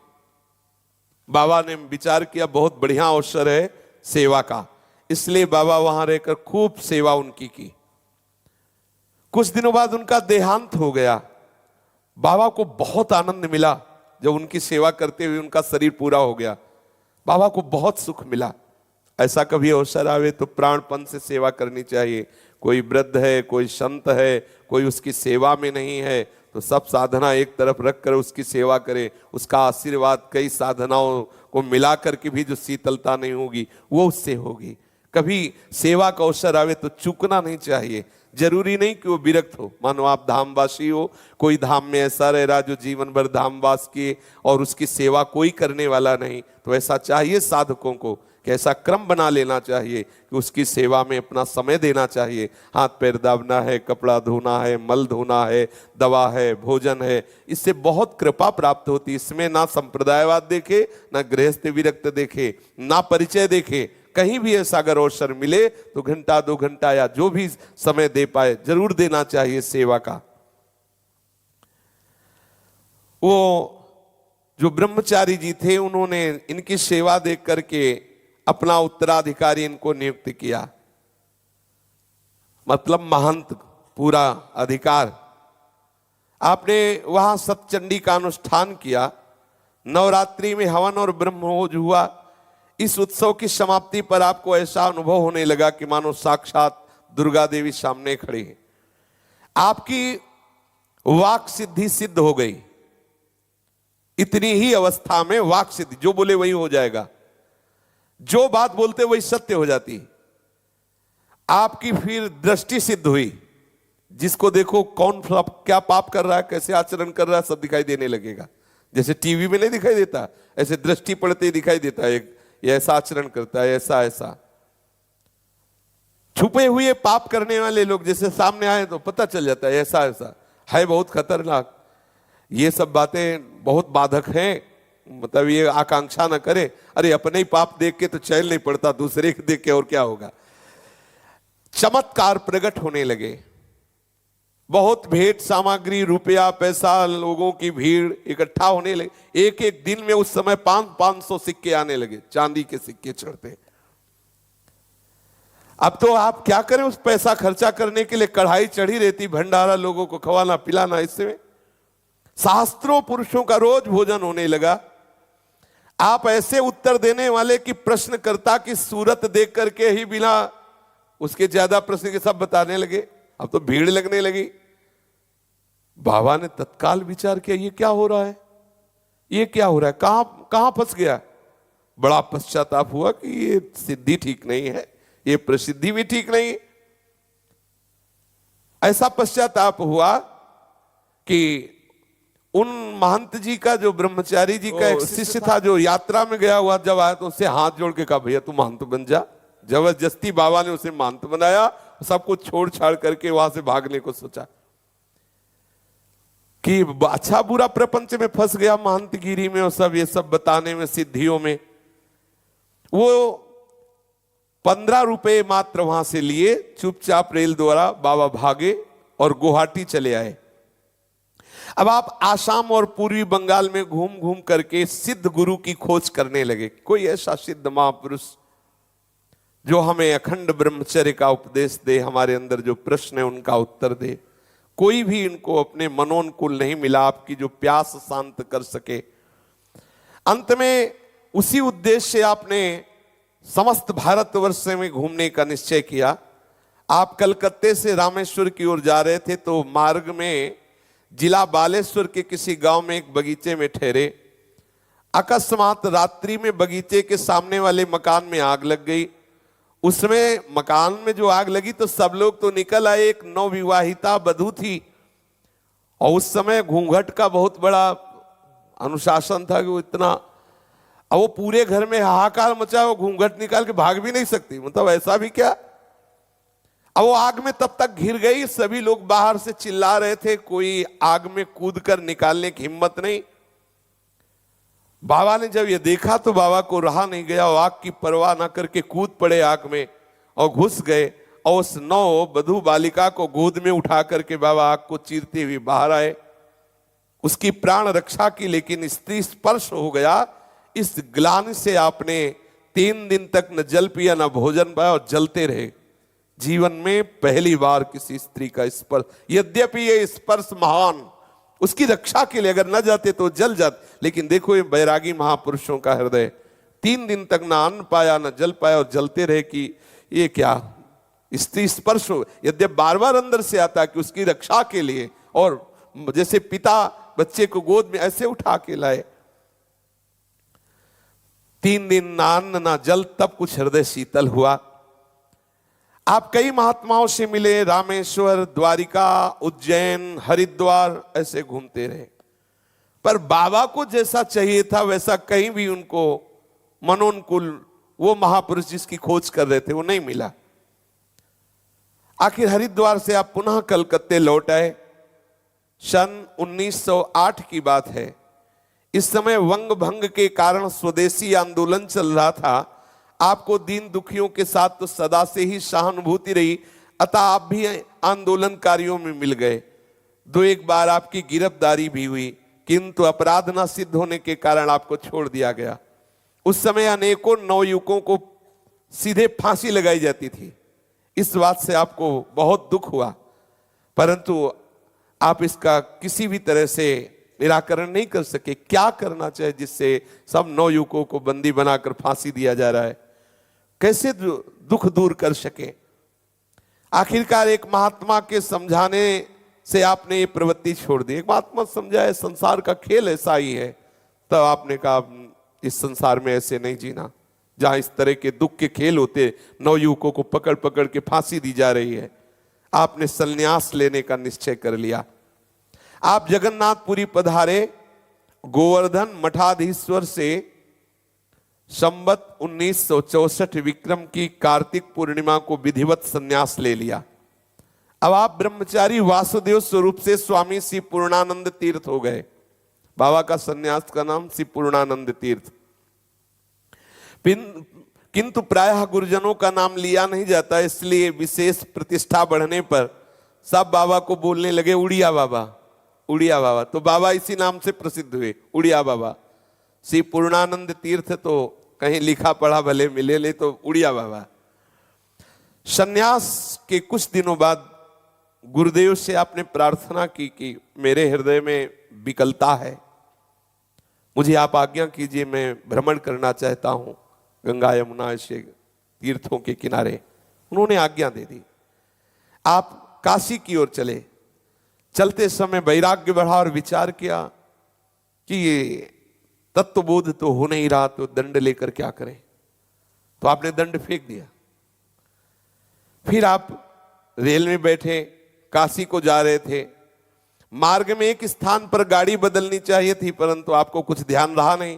बाबा ने विचार किया बहुत बढ़िया अवसर है सेवा का, इसलिए बाबा वहां रहकर खूब सेवा उनकी की। कुछ दिनों बाद उनका देहांत हो गया। बाबा को बहुत आनंद मिला जब उनकी सेवा करते हुए उनका शरीर पूरा हो गया। बाबा को बहुत सुख मिला। ऐसा कभी अवसर आवे तो प्राणपन से सेवा करनी चाहिए। कोई वृद्ध है, कोई संत है, कोई उसकी सेवा में नहीं है तो सब साधना एक तरफ रखकर उसकी सेवा करे। उसका आशीर्वाद कई साधनाओं को मिलाकर के भी जो शीतलता नहीं होगी वो उससे होगी। कभी सेवा का अवसर आवे तो चूकना नहीं चाहिए। जरूरी नहीं कि वो विरक्त हो। मानो आप धामवासी हो, कोई धाम में ऐसा रह रहा जो जीवन भर धामवास किए और उसकी सेवा कोई करने वाला नहीं, तो ऐसा चाहिए साधकों को कि ऐसा क्रम बना लेना चाहिए कि उसकी सेवा में अपना समय देना चाहिए। हाथ पैर दाबना है, कपड़ा धोना है, मल धोना है, दवा है, भोजन है, इससे बहुत कृपा प्राप्त होती है। इसमें ना संप्रदायवाद देखे, ना गृहस्थ विरक्त देखे, ना परिचय देखे। कहीं भी ऐसा अगर अवसर मिले तो घंटा 2 घंटा या जो भी समय दे पाए जरूर देना चाहिए सेवा का। वो जो ब्रह्मचारी जी थे उन्होंने इनकी सेवा देख करके अपना उत्तराधिकारी इनको नियुक्त किया, मतलब महंत पूरा अधिकार। आपने वहां सतचंडी का अनुष्ठान किया। नवरात्रि में हवन और ब्रह्मभोज हुआ। इस उत्सव की समाप्ति पर आपको ऐसा अनुभव होने लगा कि मानो साक्षात दुर्गा देवी सामने खड़ी है। आपकी वाक सिद्धि सिद्ध हो गई। इतनी ही अवस्था में वाक सिद्धि, जो बोले वही हो जाएगा, जो बात बोलते वही सत्य हो जाती। आपकी फिर दृष्टि सिद्ध हुई, जिसको देखो कौन क्या पाप कर रहा है, कैसे आचरण कर रहा है, सब दिखाई देने लगेगा। जैसे टीवी में नहीं दिखाई देता, ऐसे दृष्टि पड़ते ही दिखाई देता है, ये ऐसा आचरण करता है, ऐसा ऐसा। छुपे हुए पाप करने वाले लोग जैसे सामने आए तो पता चल जाता है, ऐसा ऐसा है, बहुत खतरनाक। ये सब बातें बहुत बाधक हैं, मतलब ये आकांक्षा न करे, अरे अपने ही पाप देख के तो चैन नहीं पड़ता, दूसरे के देख के और क्या होगा। चमत्कार प्रकट होने लगे, बहुत भेंट सामग्री, रुपया पैसा, लोगों की भीड़ इकट्ठा होने लगे। एक एक दिन में उस समय 500 सिक्के आने लगे, चांदी के सिक्के चढ़ते। अब तो आप क्या करें, उस पैसा खर्चा करने के लिए कढ़ाई चढ़ी रहती, भंडारा लोगों को खवाना पिलाना। इसमें शास्त्रों पुरुषों का रोज भोजन होने लगा। आप ऐसे उत्तर देने वाले कि प्रश्नकर्ता की सूरत देख करके ही बिना उसके ज्यादा प्रश्न के सब बताने लगे। अब तो भीड़ लगने लगी। बाबा ने तत्काल विचार किया, ये क्या हो रहा है, ये क्या हो रहा है, कहां फंस गया। बड़ा पश्चाताप हुआ कि ये सिद्धि ठीक नहीं है, ये प्रसिद्धि भी ठीक नहीं। ऐसा पश्चाताप हुआ कि उन महंत जी का, जो ब्रह्मचारी जी का एक शिष्य था जो यात्रा में गया हुआ, जब आया तो उससे हाथ जोड़ के कहा, भैया तू महंत बन जा। जबरदस्ती बाबा ने उसे महंत बनाया, सब कुछ छोड़ छाड़ करके वहां से भागने को सोचा कि अच्छा बुरा प्रपंच में फंस गया, महंतगिरी में और सब ये सब बताने में, सिद्धियों में। वो 15 रुपए मात्र वहां से लिए, चुपचाप रेल द्वारा बाबा भागे और गुवाहाटी चले आए। अब आप आसाम और पूर्वी बंगाल में घूम घूम करके सिद्ध गुरु की खोज करने लगे, कोई ऐसा सिद्ध महापुरुष जो हमें अखंड ब्रह्मचर्य का उपदेश दे, हमारे अंदर जो प्रश्न है उनका उत्तर दे। कोई भी इनको अपने मनोनुकूल नहीं मिला, आपकी जो प्यास शांत कर सके। अंत में उसी उद्देश्य से आपने समस्त भारतवर्ष में घूमने का निश्चय किया। आप कलकत्ते से रामेश्वर की ओर जा रहे थे, तो मार्ग में जिला बालेश्वर के किसी गांव में एक बगीचे में ठहरे। अकस्मात रात्रि में बगीचे के सामने वाले मकान में आग लग गई। उसमें मकान में जो आग लगी तो सब लोग तो निकल आए, एक नवविवाहिता वधू थी, और उस समय घूंघट का बहुत बड़ा अनुशासन था कि वो इतना, अब वो पूरे घर में हाहाकार मचा, वो घूंघट निकाल के भाग भी नहीं सकती, मतलब ऐसा भी क्या। अब वो आग में तब तक घिर गई, सभी लोग बाहर से चिल्ला रहे थे, कोई आग में कूद कर निकालने की हिम्मत नहीं। बाबा ने जब ये देखा तो बाबा को रहा नहीं गया, और आग की परवाह ना करके कूद पड़े आग में और घुस गए, और उस नौ वधू बालिका को गोद में उठा करके बाबा आग को चीरते हुए बाहर आए। उसकी प्राण रक्षा की, लेकिन स्त्री स्पर्श हो गया। इस ग्लानि से आपने 3 दिन तक न जल पिया न भोजन पाया और जलते रहे। जीवन में पहली बार किसी स्त्री का स्पर्श, यद्यपि ये स्पर्श महान, उसकी रक्षा के लिए अगर न जाते तो जल जाते, लेकिन देखो ये बैरागी महापुरुषों का हृदय, 3 दिन तक ना अन्न पाया न जल पाया और जलते रहे कि ये क्या स्त्री स्पर्श हो। यद्यपि बार बार अंदर से आता कि उसकी रक्षा के लिए, और जैसे पिता बच्चे को गोद में ऐसे उठा के लाए। 3 दिन ना अन्न ना जल, तब कुछ हृदय शीतल हुआ। आप कई महात्माओं से मिले, रामेश्वर, द्वारिका, उज्जैन, हरिद्वार, ऐसे घूमते रहे, पर बाबा को जैसा चाहिए था वैसा कहीं भी उनको मनोनुकूल वो महापुरुष जिसकी खोज कर रहे थे वो नहीं मिला। आखिर हरिद्वार से आप पुनः कलकत्ते लौट आए। सन 1908 की बात है। इस समय वंग भंग के कारण स्वदेशी आंदोलन चल रहा था। आपको दीन दुखियों के साथ तो सदा से ही सहानुभूति रही, अतः आप भी आंदोलनकारियों में मिल गए। 2-1 बार आपकी गिरफ्तारी भी हुई, किंतु अपराध न सिद्ध होने के कारण आपको छोड़ दिया गया। उस समय अनेकों नवयुवकों को सीधे फांसी लगाई जाती थी। इस बात से आपको बहुत दुख हुआ, परंतु आप इसका किसी भी तरह से निराकरण नहीं कर सके। क्या करना चाहिए जिससे सब नवयुवकों को बंदी बनाकर फांसी दिया जा रहा है, कैसे दुख दूर कर सके। आखिरकार एक महात्मा के समझाने से आपने ये प्रवृत्ति छोड़ दी। एक महात्मा समझाए संसार का खेल ऐसा ही है, तब आपने कहा इस संसार में ऐसे नहीं जीना, जहां इस तरह के दुख के खेल होते, नवयुवकों को पकड़ पकड़ के फांसी दी जा रही है, आपने संन्यास लेने का निश्चय कर लिया। आप जगन्नाथपुरी पधारे। गोवर्धन मठाधीश्वर से संवत 1964 विक्रम की कार्तिक पूर्णिमा को विधिवत संन्यास ले लिया। अब आप ब्रह्मचारी वासुदेव स्वरूप से स्वामी श्री पूर्णानंद तीर्थ हो गए। बाबा का संन्यास का नाम श्री पूर्णानंद तीर्थ। किंतु प्रायः गुरुजनों का नाम लिया नहीं जाता, इसलिए विशेष प्रतिष्ठा बढ़ने पर सब बाबा को बोलने लगे उड़िया बाबा, उड़िया बाबा। तो बाबा इसी नाम से प्रसिद्ध हुए, उड़िया बाबा। श्री पूर्णानंद तीर्थ तो कहीं लिखा पढ़ा भले मिले, ले तो उड़िया बाबा। संन्यास के कुछ दिनों बाद गुरुदेव से आपने प्रार्थना की कि मेरे हृदय में विकलता है, मुझे आप आज्ञा कीजिए, मैं भ्रमण करना चाहता हूं गंगा यमुना ऐसे तीर्थों के किनारे। उन्होंने आज्ञा दे दी। आप काशी की ओर चले। चलते समय वैराग्य बढ़ा और विचार किया कि ये तत्वबोध तो हो नहीं रहा, तो दंड लेकर क्या करें। तो आपने दंड फेंक दिया। फिर आप रेल में बैठे, काशी को जा रहे थे। मार्ग में एक स्थान पर गाड़ी बदलनी चाहिए थी, परंतु आपको कुछ ध्यान रहा नहीं।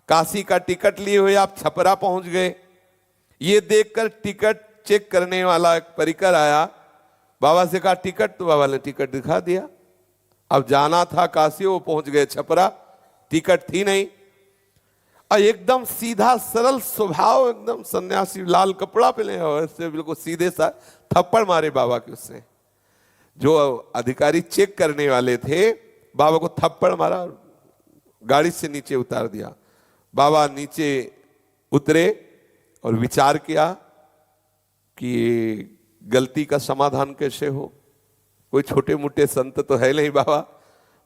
काशी का टिकट लिए हुए आप छपरा पहुंच गए। ये देखकर टिकट चेक करने वाला एक परिकर आया, बाबा से कहा टिकट, तो बाबा ने टिकट दिखा दिया। अब जाना था काशी, वो पहुंच गए छपरा, टिकट थी नहीं। और एकदम सीधा सरल स्वभाव, एकदम सन्यासी, लाल कपड़ा पहने और ऐसे बिल्कुल सीधे सा थप्पड़ मारे बाबा के। उससे जो अधिकारी चेक करने वाले थे, बाबा को थप्पड़ मारा और गाड़ी से नीचे उतार दिया। बाबा नीचे उतरे और विचार किया कि गलती का समाधान कैसे हो। कोई छोटे मोटे संत तो है नहीं बाबा।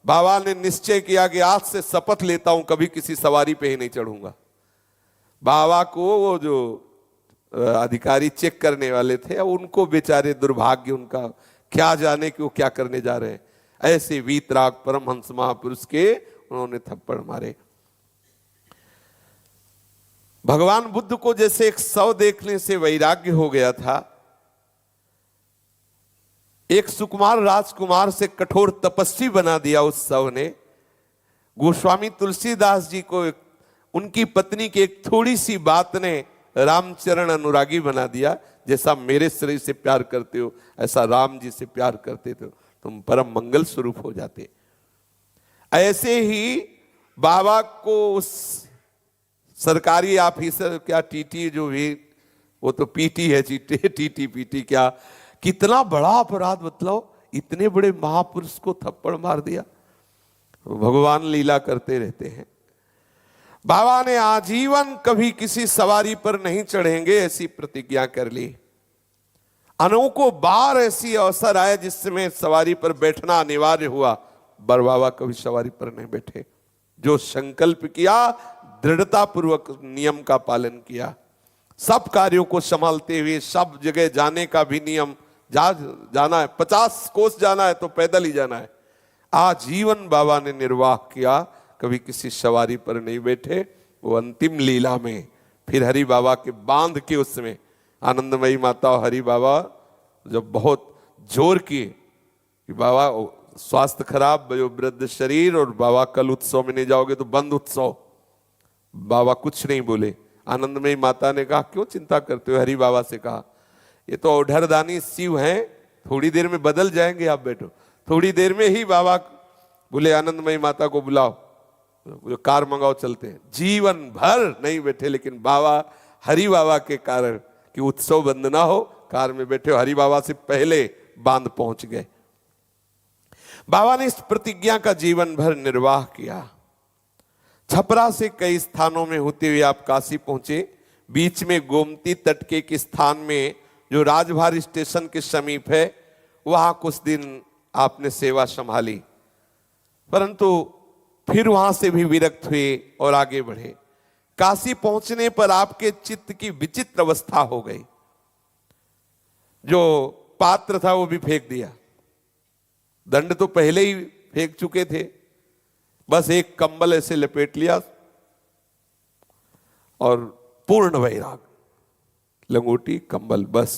बाबा ने निश्चय किया कि आज से शपथ लेता हूं कभी किसी सवारी पे ही नहीं चढ़ूंगा। बाबा को वो जो अधिकारी चेक करने वाले थे, उनको बेचारे दुर्भाग्य, उनका क्या जाने कि वो क्या करने जा रहे हैं। ऐसे वीतराग परमहंस महापुरुष के उन्होंने थप्पड़ मारे। भगवान बुद्ध को जैसे एक शव देखने से वैराग्य हो गया था, एक सुकुमार राजकुमार से कठोर तपस्वी बना दिया उस शव ने। गोस्वामी तुलसीदास जी को उनकी पत्नी की एक थोड़ी सी बात ने रामचरण अनुरागी बना दिया। जैसा मेरे शरीर से प्यार करते हो, ऐसा राम जी से प्यार करते थे, तुम परम मंगल स्वरूप हो जाते। ऐसे ही बाबा को उस सरकारी ऑफिसर, क्या टीटी जो भी, वो तो पीटी है, टीटी पीटी, क्या कितना बड़ा अपराध, मतलब इतने बड़े महापुरुष को थप्पड़ मार दिया। भगवान लीला करते रहते हैं। बाबा ने आजीवन कभी किसी सवारी पर नहीं चढ़ेंगे ऐसी प्रतिज्ञा कर ली। अनेकों बार ऐसी अवसर आए जिसमें सवारी पर बैठना अनिवार्य हुआ, पर बाबा कभी सवारी पर नहीं बैठे। जो संकल्प किया, दृढ़ता पूर्वक नियम का पालन किया। सब कार्यों को संभालते हुए सब जगह जाने का भी नियम, जाना है 50 कोस जाना है तो पैदल ही जाना है। आजीवन बाबा ने निर्वाह किया, कभी किसी सवारी पर नहीं बैठे। वो अंतिम लीला में फिर हरि बाबा के बांध के, उसमें आनंदमयी माता और हरि बाबा जब बहुत जोर किए कि बाबा स्वास्थ्य खराब, वयोवृद्ध शरीर, और बाबा कल उत्सव में नहीं जाओगे तो बंद उत्सव। बाबा कुछ नहीं बोले। आनंदमयी माता ने कहा क्यों चिंता करते हो। हरि बाबा से कहा ये तो औढ़रदानी शिव हैं, थोड़ी देर में बदल जाएंगे, आप बैठो। थोड़ी देर में ही बाबा बोले आनंदमयी माता को बुलाओ, कार मंगाओ, चलते हैं। जीवन भर नहीं बैठे, लेकिन बाबा, हरि बाबा के कारण कि उत्सव बंद ना हो, कार में बैठे, हरि बाबा से पहले बांध पहुंच गए। बाबा ने इस प्रतिज्ञा का जीवन भर निर्वाह किया। छपरा से कई स्थानों में होते हुए आप काशी पहुंचे। बीच में गोमती तट के एक स्थान में जो राजभार स्टेशन के समीप है, वहां कुछ दिन आपने सेवा संभाली, परंतु फिर वहां से भी विरक्त हुए और आगे बढ़े। काशी पहुंचने पर आपके चित्त की विचित्र अवस्था हो गई। जो पात्र था वो भी फेंक दिया, दंड तो पहले ही फेंक चुके थे, बस एक कंबल ऐसे लपेट लिया और पूर्ण वैराग, लंगोटी कंबल, बस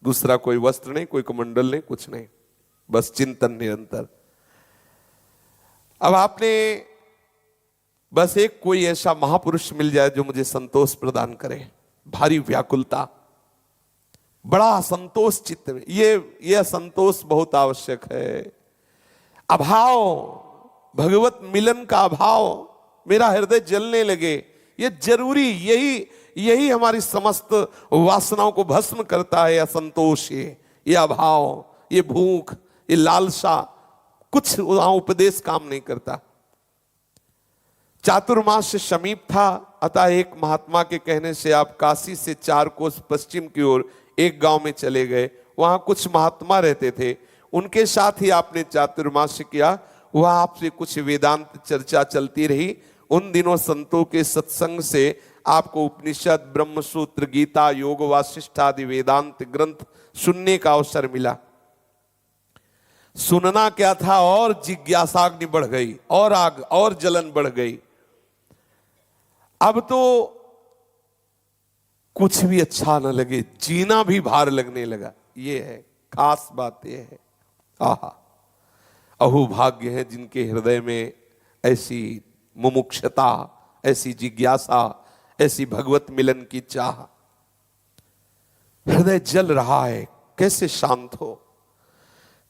दूसरा कोई वस्त्र नहीं, कोई कमंडल नहीं, कुछ नहीं, बस चिंतन निरंतर। अब आपने बस एक कोई ऐसा महापुरुष मिल जाए जो मुझे संतोष प्रदान करे, भारी व्याकुलता, बड़ा असंतोष चित्त में, ये असंतोष बहुत आवश्यक है। अभाव, भगवत मिलन का अभाव, मेरा हृदय जलने लगे, ये जरूरी, यही हमारी समस्त वासनाओं को भस्म करता है। असंतोष, ये अभाव, ये भूख, ये लालसा, कुछ वहां उपदेश काम नहीं करता। चातुर्मास से समीप था, अतः एक महात्मा के कहने से आप काशी से 4 कोस पश्चिम की ओर एक गांव में चले गए। वहां कुछ महात्मा रहते थे, उनके साथ ही आपने चातुर्मास किया। वह आपसे कुछ वेदांत चर्चा चलती रही। उन दिनों संतों के सत्संग से आपको उपनिषद, ब्रह्मसूत्र, गीता, योग वासिष्ठ आदि वेदांत ग्रंथ सुनने का अवसर मिला। सुनना क्या था, और जिज्ञासाग्नि बढ़ गई, और आग और जलन बढ़ गई। अब तो कुछ भी अच्छा न लगे, जीना भी भार लगने लगा। ये है खास बात, ये है। आहा, अहो भाग्य है जिनके हृदय में ऐसी मुमुक्षता, ऐसी जिज्ञासा, ऐसी भगवत मिलन की चाह। हृदय जल रहा है, कैसे शांत हो,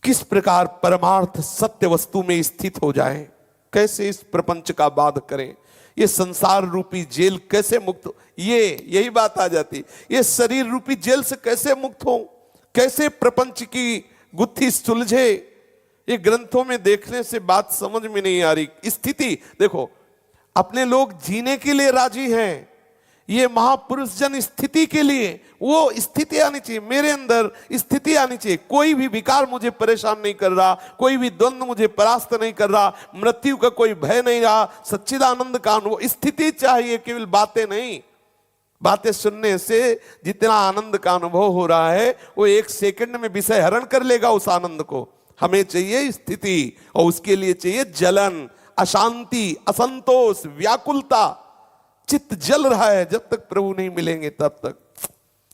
किस प्रकार परमार्थ सत्य वस्तु में स्थित हो जाए, कैसे इस प्रपंच का बाध करें, ये संसार रूपी जेल कैसे मुक्त हो, यही बात आ जाती। ये शरीर रूपी जेल से कैसे मुक्त हो, कैसे प्रपंच की गुत्थी सुलझे, ये ग्रंथों में देखने से बात समझ में नहीं आ रही। स्थिति देखो, अपने लोग जीने के लिए राजी हैं, ये महापुरुष जन स्थिति के लिए, वो स्थिति आनी चाहिए, मेरे अंदर स्थिति आनी चाहिए। कोई भी विकार मुझे परेशान नहीं कर रहा, कोई भी द्वंद्व मुझे परास्त नहीं कर रहा, मृत्यु का कोई भय नहीं रहा, सच्चिदानंद का अनुभव, स्थिति चाहिए, केवल बातें नहीं। बातें सुनने से जितना आनंद का अनुभव हो रहा है, वो 1 सेकंड में विषय हरण कर लेगा उस आनंद को। हमें चाहिए स्थिति, और उसके लिए चाहिए जलन, अशांति, असंतोष, व्याकुलता। चित्त जल रहा है, जब तक प्रभु नहीं मिलेंगे तब तक।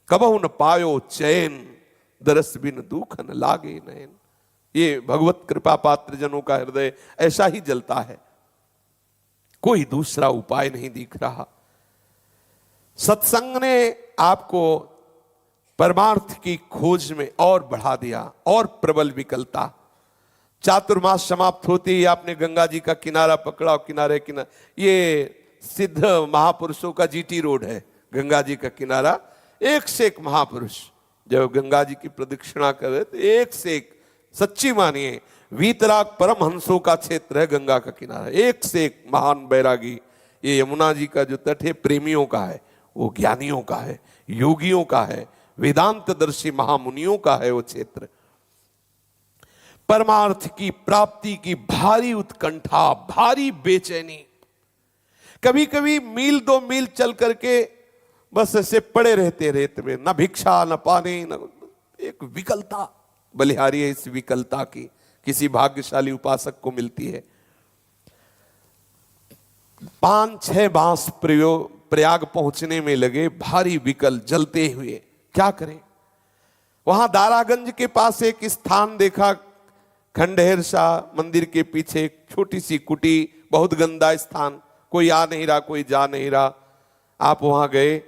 कबहु न पायो चैन, दरस बिन दुख न लागे नैन। ये भगवत कृपा पात्र जनों का हृदय ऐसा ही जलता है, कोई दूसरा उपाय नहीं दिख रहा। सत्संग ने आपको परमार्थ की खोज में और बढ़ा दिया, और प्रबल विकलता। चातुर्मास समाप्त होते ही आपने गंगा जी का किनारा पकड़ा, किनारे ये सिद्ध महापुरुषों का जीटी रोड है, गंगा जी का किनारा। एक से एक महापुरुष जब गंगा जी की प्रदक्षिणा करे तो एक से एक, सच्ची मानिए, वीतराग परमहंसों का क्षेत्र है गंगा का किनारा, एक से एक महान बैरागी। ये यमुना जी का जो तट है प्रेमियों का है, वो ज्ञानियों का है, योगियों का है, वेदांतदर्शी महामुनियों का है वो क्षेत्र। परमार्थ की प्राप्ति की भारी उत्कंठा, भारी बेचैनी। कभी कभी मील 2 मील चल करके बस ऐसे पड़े रहते रेत में, न भिक्षा न पानी, न एक विकलता बलिहारी है। इस विकलता की किसी भाग्यशाली उपासक को मिलती है। 5-6 बांस प्रयाग पहुंचने में लगे, भारी विकल, जलते हुए, क्या करें। वहां दारागंज के पास एक स्थान देखा, खंडहर शाह मंदिर के पीछे एक छोटी सी कुटी, बहुत गंदा स्थान, कोई आ नहीं रहा, कोई जा नहीं रहा। आप वहां गए,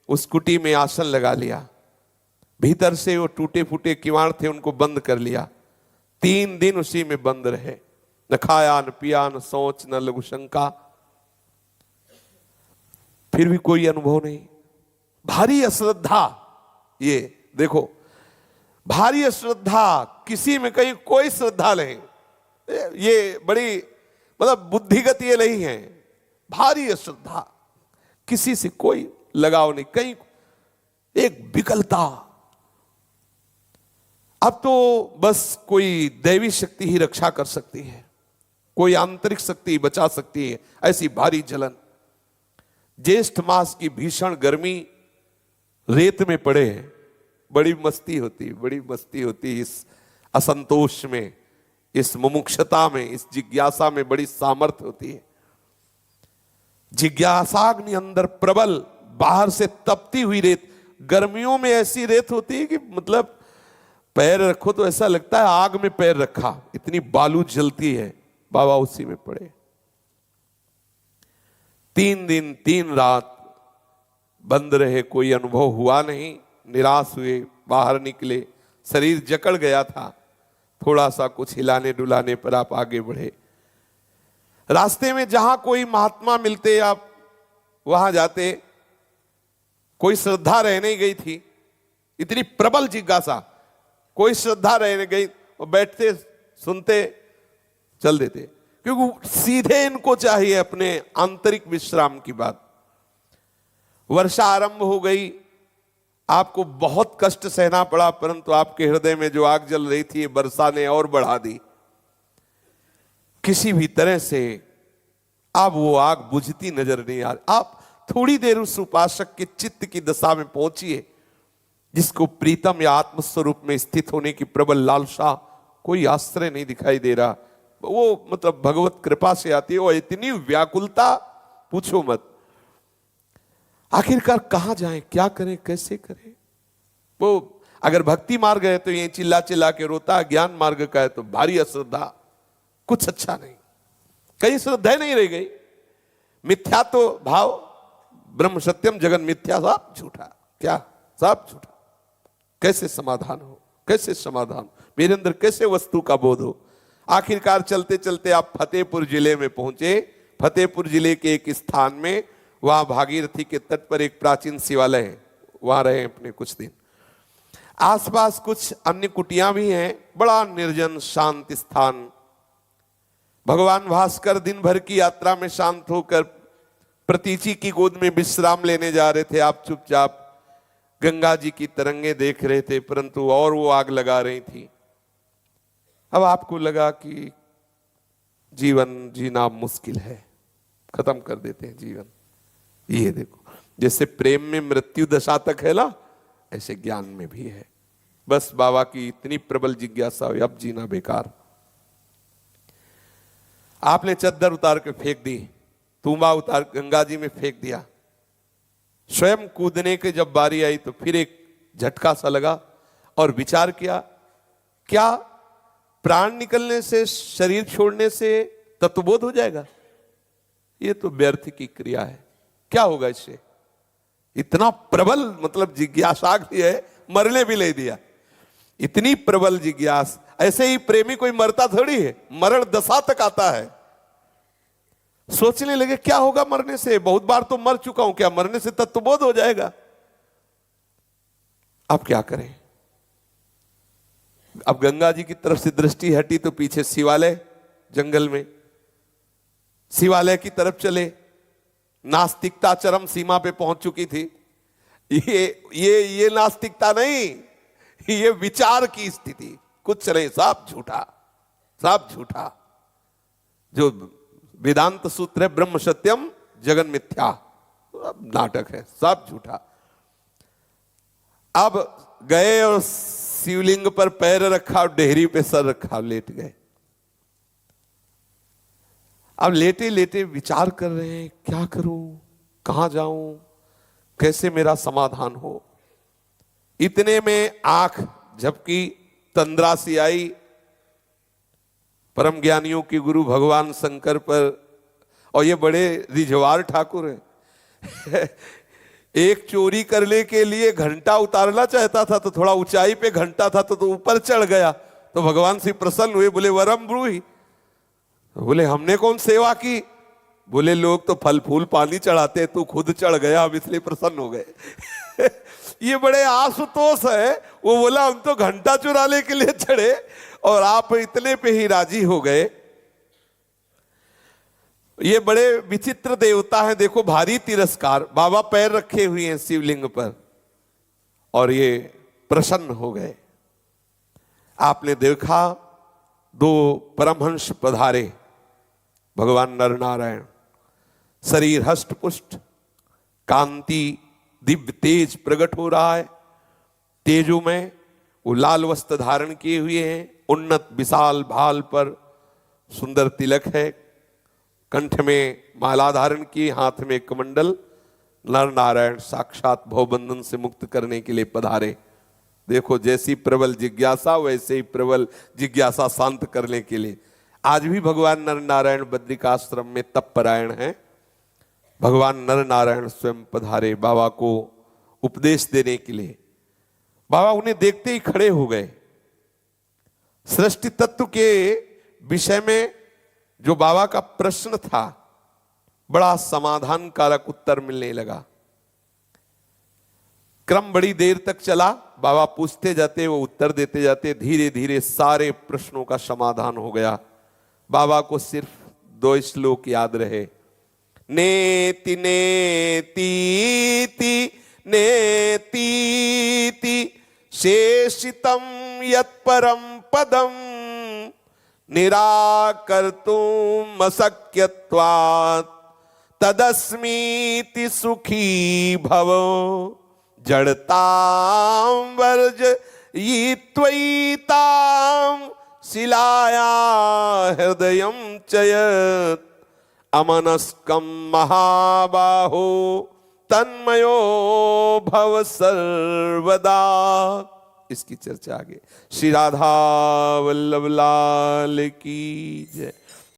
उस कुटी में आसन लगा लिया, भीतर से वो टूटे फूटे किवाड़ थे उनको बंद कर लिया। 3 दिन उसी में बंद रहे, न खाया न पिया, न सोच, न लघु शंका, फिर भी कोई अनुभव नहीं। भारी अश्रद्धा, ये देखो, भारी अश्रद्धा, किसी में कहीं कोई श्रद्धा नहीं। ये बड़ी मतलब बुद्धिगत ये नहीं है, भारी अश्रद्धा, किसी से कोई लगाव नहीं, कहीं एक विकलता। अब तो बस कोई दैवी शक्ति ही रक्षा कर सकती है, कोई आंतरिक शक्ति बचा सकती है, ऐसी भारी जलन। ज्येष्ठ मास की भीषण गर्मी, रेत में पड़े हैं, बड़ी मस्ती होती, बड़ी मस्ती होती इस असंतोष में, इस मुमुक्षता में, इस जिज्ञासा में बड़ी सामर्थ्य होती है। जिज्ञासाग्नि अंदर प्रबल, बाहर से तपती हुई रेत, गर्मियों में ऐसी रेत होती है कि मतलब पैर रखो तो ऐसा लगता है आग में पैर रखा, इतनी बालू जलती है। बाबा उसी में पड़े। 3 दिन 3 रात बंद रहे, कोई अनुभव हुआ नहीं। निराश हुए, बाहर निकले, शरीर जकड़ गया था। थोड़ा सा कुछ हिलाने डुलाने पर आप आगे बढ़े। रास्ते में जहां कोई महात्मा मिलते आप वहां जाते। कोई श्रद्धा रह नहीं गई थी, इतनी प्रबल जिज्ञासा, कोई श्रद्धा रह गई और बैठते सुनते चल देते, क्योंकि सीधे इनको चाहिए अपने आंतरिक विश्राम की बात। वर्षा आरंभ हो गई, आपको बहुत कष्ट सहना पड़ा, परंतु आपके हृदय में जो आग जल रही थी वर्षा ने और बढ़ा दी। किसी भी तरह से अब वो आग बुझती नजर नहीं आ रही। आप थोड़ी देर उस उपासक के चित्त की दशा में पहुंचिए जिसको प्रीतम या आत्मस्वरूप में स्थित होने की प्रबल लालसा, कोई आश्रय नहीं दिखाई दे रहा। वो मतलब भगवत कृपा से आती है। वो इतनी व्याकुलता पूछो मत। आखिरकार कहां जाएं, क्या करें, कैसे करें। वो अगर भक्ति मार्ग है तो ये चिल्ला चिल्ला के रोता, ज्ञान मार्ग का है तो भारी अश्रद्धा, कुछ अच्छा नहीं, कहीं श्रद्धा नहीं रह गई। मिथ्या तो भाव, ब्रह्म सत्यम जगन मिथ्या, सब झूठा, क्या सब झूठा। कैसे समाधान हो, कैसे समाधान, मेरे अंदर कैसे वस्तु का बोध हो। आखिरकार चलते चलते आप फतेहपुर जिले में पहुंचे। फतेहपुर जिले के एक स्थान में, वहां भागीरथी के तट पर एक प्राचीन शिवालय है, वहां रहे अपने कुछ दिन। आसपास कुछ अन्य कुटियां भी हैं, बड़ा निर्जन शांत स्थान। भगवान भास्कर दिन भर की यात्रा में शांत होकर प्रतीची की गोद में विश्राम लेने जा रहे थे। आप चुपचाप गंगा जी की तरंगे देख रहे थे, परंतु और वो आग लगा रही थी। अब आपको लगा कि जीवन जीना मुश्किल है, खत्म कर देते हैं जीवन। ये देखो, जैसे प्रेम में मृत्यु दशा तक है ना, ऐसे ज्ञान में भी है। बस बाबा की इतनी प्रबल जिज्ञासा हुई, अब जीना बेकार। आपने चद्दर उतार के फेंक दी, तुम्बा उतार गंगा जी में फेंक दिया। स्वयं कूदने की जब बारी आई तो फिर एक झटका सा लगा और विचार किया, क्या प्राण निकलने से, शरीर छोड़ने से तत्वबोध हो जाएगा? ये तो व्यर्थ की क्रिया है, क्या होगा इससे? इतना प्रबल मतलब जिज्ञासा है, मरने भी ले दिया। इतनी प्रबल जिज्ञास, ऐसे ही प्रेमी कोई मरता थोड़ी है, मरण दशा तक आता है। सोचने लगे क्या होगा मरने से, बहुत बार तो मर चुका हूं, क्या मरने से तत्वबोध हो जाएगा? अब क्या करें? अब गंगा जी की तरफ से दृष्टि हटी तो पीछे शिवालय, जंगल में शिवालय की तरफ चले। नास्तिकता चरम सीमा पे पहुंच चुकी थी। ये नास्तिकता नहीं, ये विचार की स्थिति, कुछ नहीं, सब झूठा, सब झूठा। जो वेदांत सूत्र है ब्रह्म सत्यम जगन मिथ्या, अब नाटक है, सब झूठा। अब गए और शिवलिंग पर पैर रखा और डेहरी पे सर रखा, लेट गए। अब लेटे लेटे विचार कर रहे हैं, क्या करूं, कहां जाऊं, कैसे मेरा समाधान हो। इतने में आंख झपकी, तंद्रा सी आई परम ज्ञानियों की गुरु भगवान शंकर पर। और ये बड़े रिझवार ठाकुर हैं। एक चोरी करने के लिए घंटा उतारना चाहता था तो थोड़ा ऊंचाई पे घंटा था तो ऊपर चढ़ गया, तो भगवान से प्रसन्न हुए, बोले वरम ब्रूहि। बोले हमने कौन सेवा की? बोले लोग तो फल फूल पानी चढ़ाते, तू खुद चढ़ गया, अब इसलिए प्रसन्न हो गए। ये बड़े आशुतोष है। वो बोला हम तो घंटा चुराने के लिए चढ़े और आप इतने पे ही राजी हो गए। ये बड़े विचित्र देवता हैं, देखो भारी तिरस्कार। बाबा पैर रखे हुए हैं शिवलिंग पर और ये प्रसन्न हो गए। आपने देखा 2 परमहंस पधारे, भगवान नर नारायण, शरीर हष्ट पुष्ट, कांति दिव्य तेज प्रकट हो रहा है। तेजो में वो लाल वस्त्र धारण किए हुए हैं, उन्नत विशाल भाल पर सुंदर तिलक है, कंठ में माला धारण की, हाथ में कमंडल, नर नारायण साक्षात भवबंधन से मुक्त करने के लिए पधारे। देखो, जैसी प्रबल जिज्ञासा वैसे ही प्रबल जिज्ञासा शांत करने के लिए आज भी भगवान नर नारायण बद्रिकाश्रम में तपपरायण हैं। भगवान नर नारायण स्वयं पधारे बाबा को उपदेश देने के लिए। बाबा उन्हें देखते ही खड़े हो गए। सृष्टि तत्व के विषय में जो बाबा का प्रश्न था, बड़ा समाधान कारक उत्तर मिलने लगा। क्रम बड़ी देर तक चला, बाबा पूछते जाते, वो उत्तर देते जाते, धीरे धीरे सारे प्रश्नों का समाधान हो गया। बाबा को सिर्फ 2 श्लोक याद रहे, नेति नेतीति नेतीति शेषितम यत्परम पदम निराकर्तुम अशक्यत्वात् तदस्मीति सुखी भव जड़तां वर्जयित्वैतां शिलाया हृदयं चयत् अमनस्कं महाबाहो तन्मयो भव सर्वदा। इसकी चर्चा आगे। श्री राधा वल्लभ लाल की जय।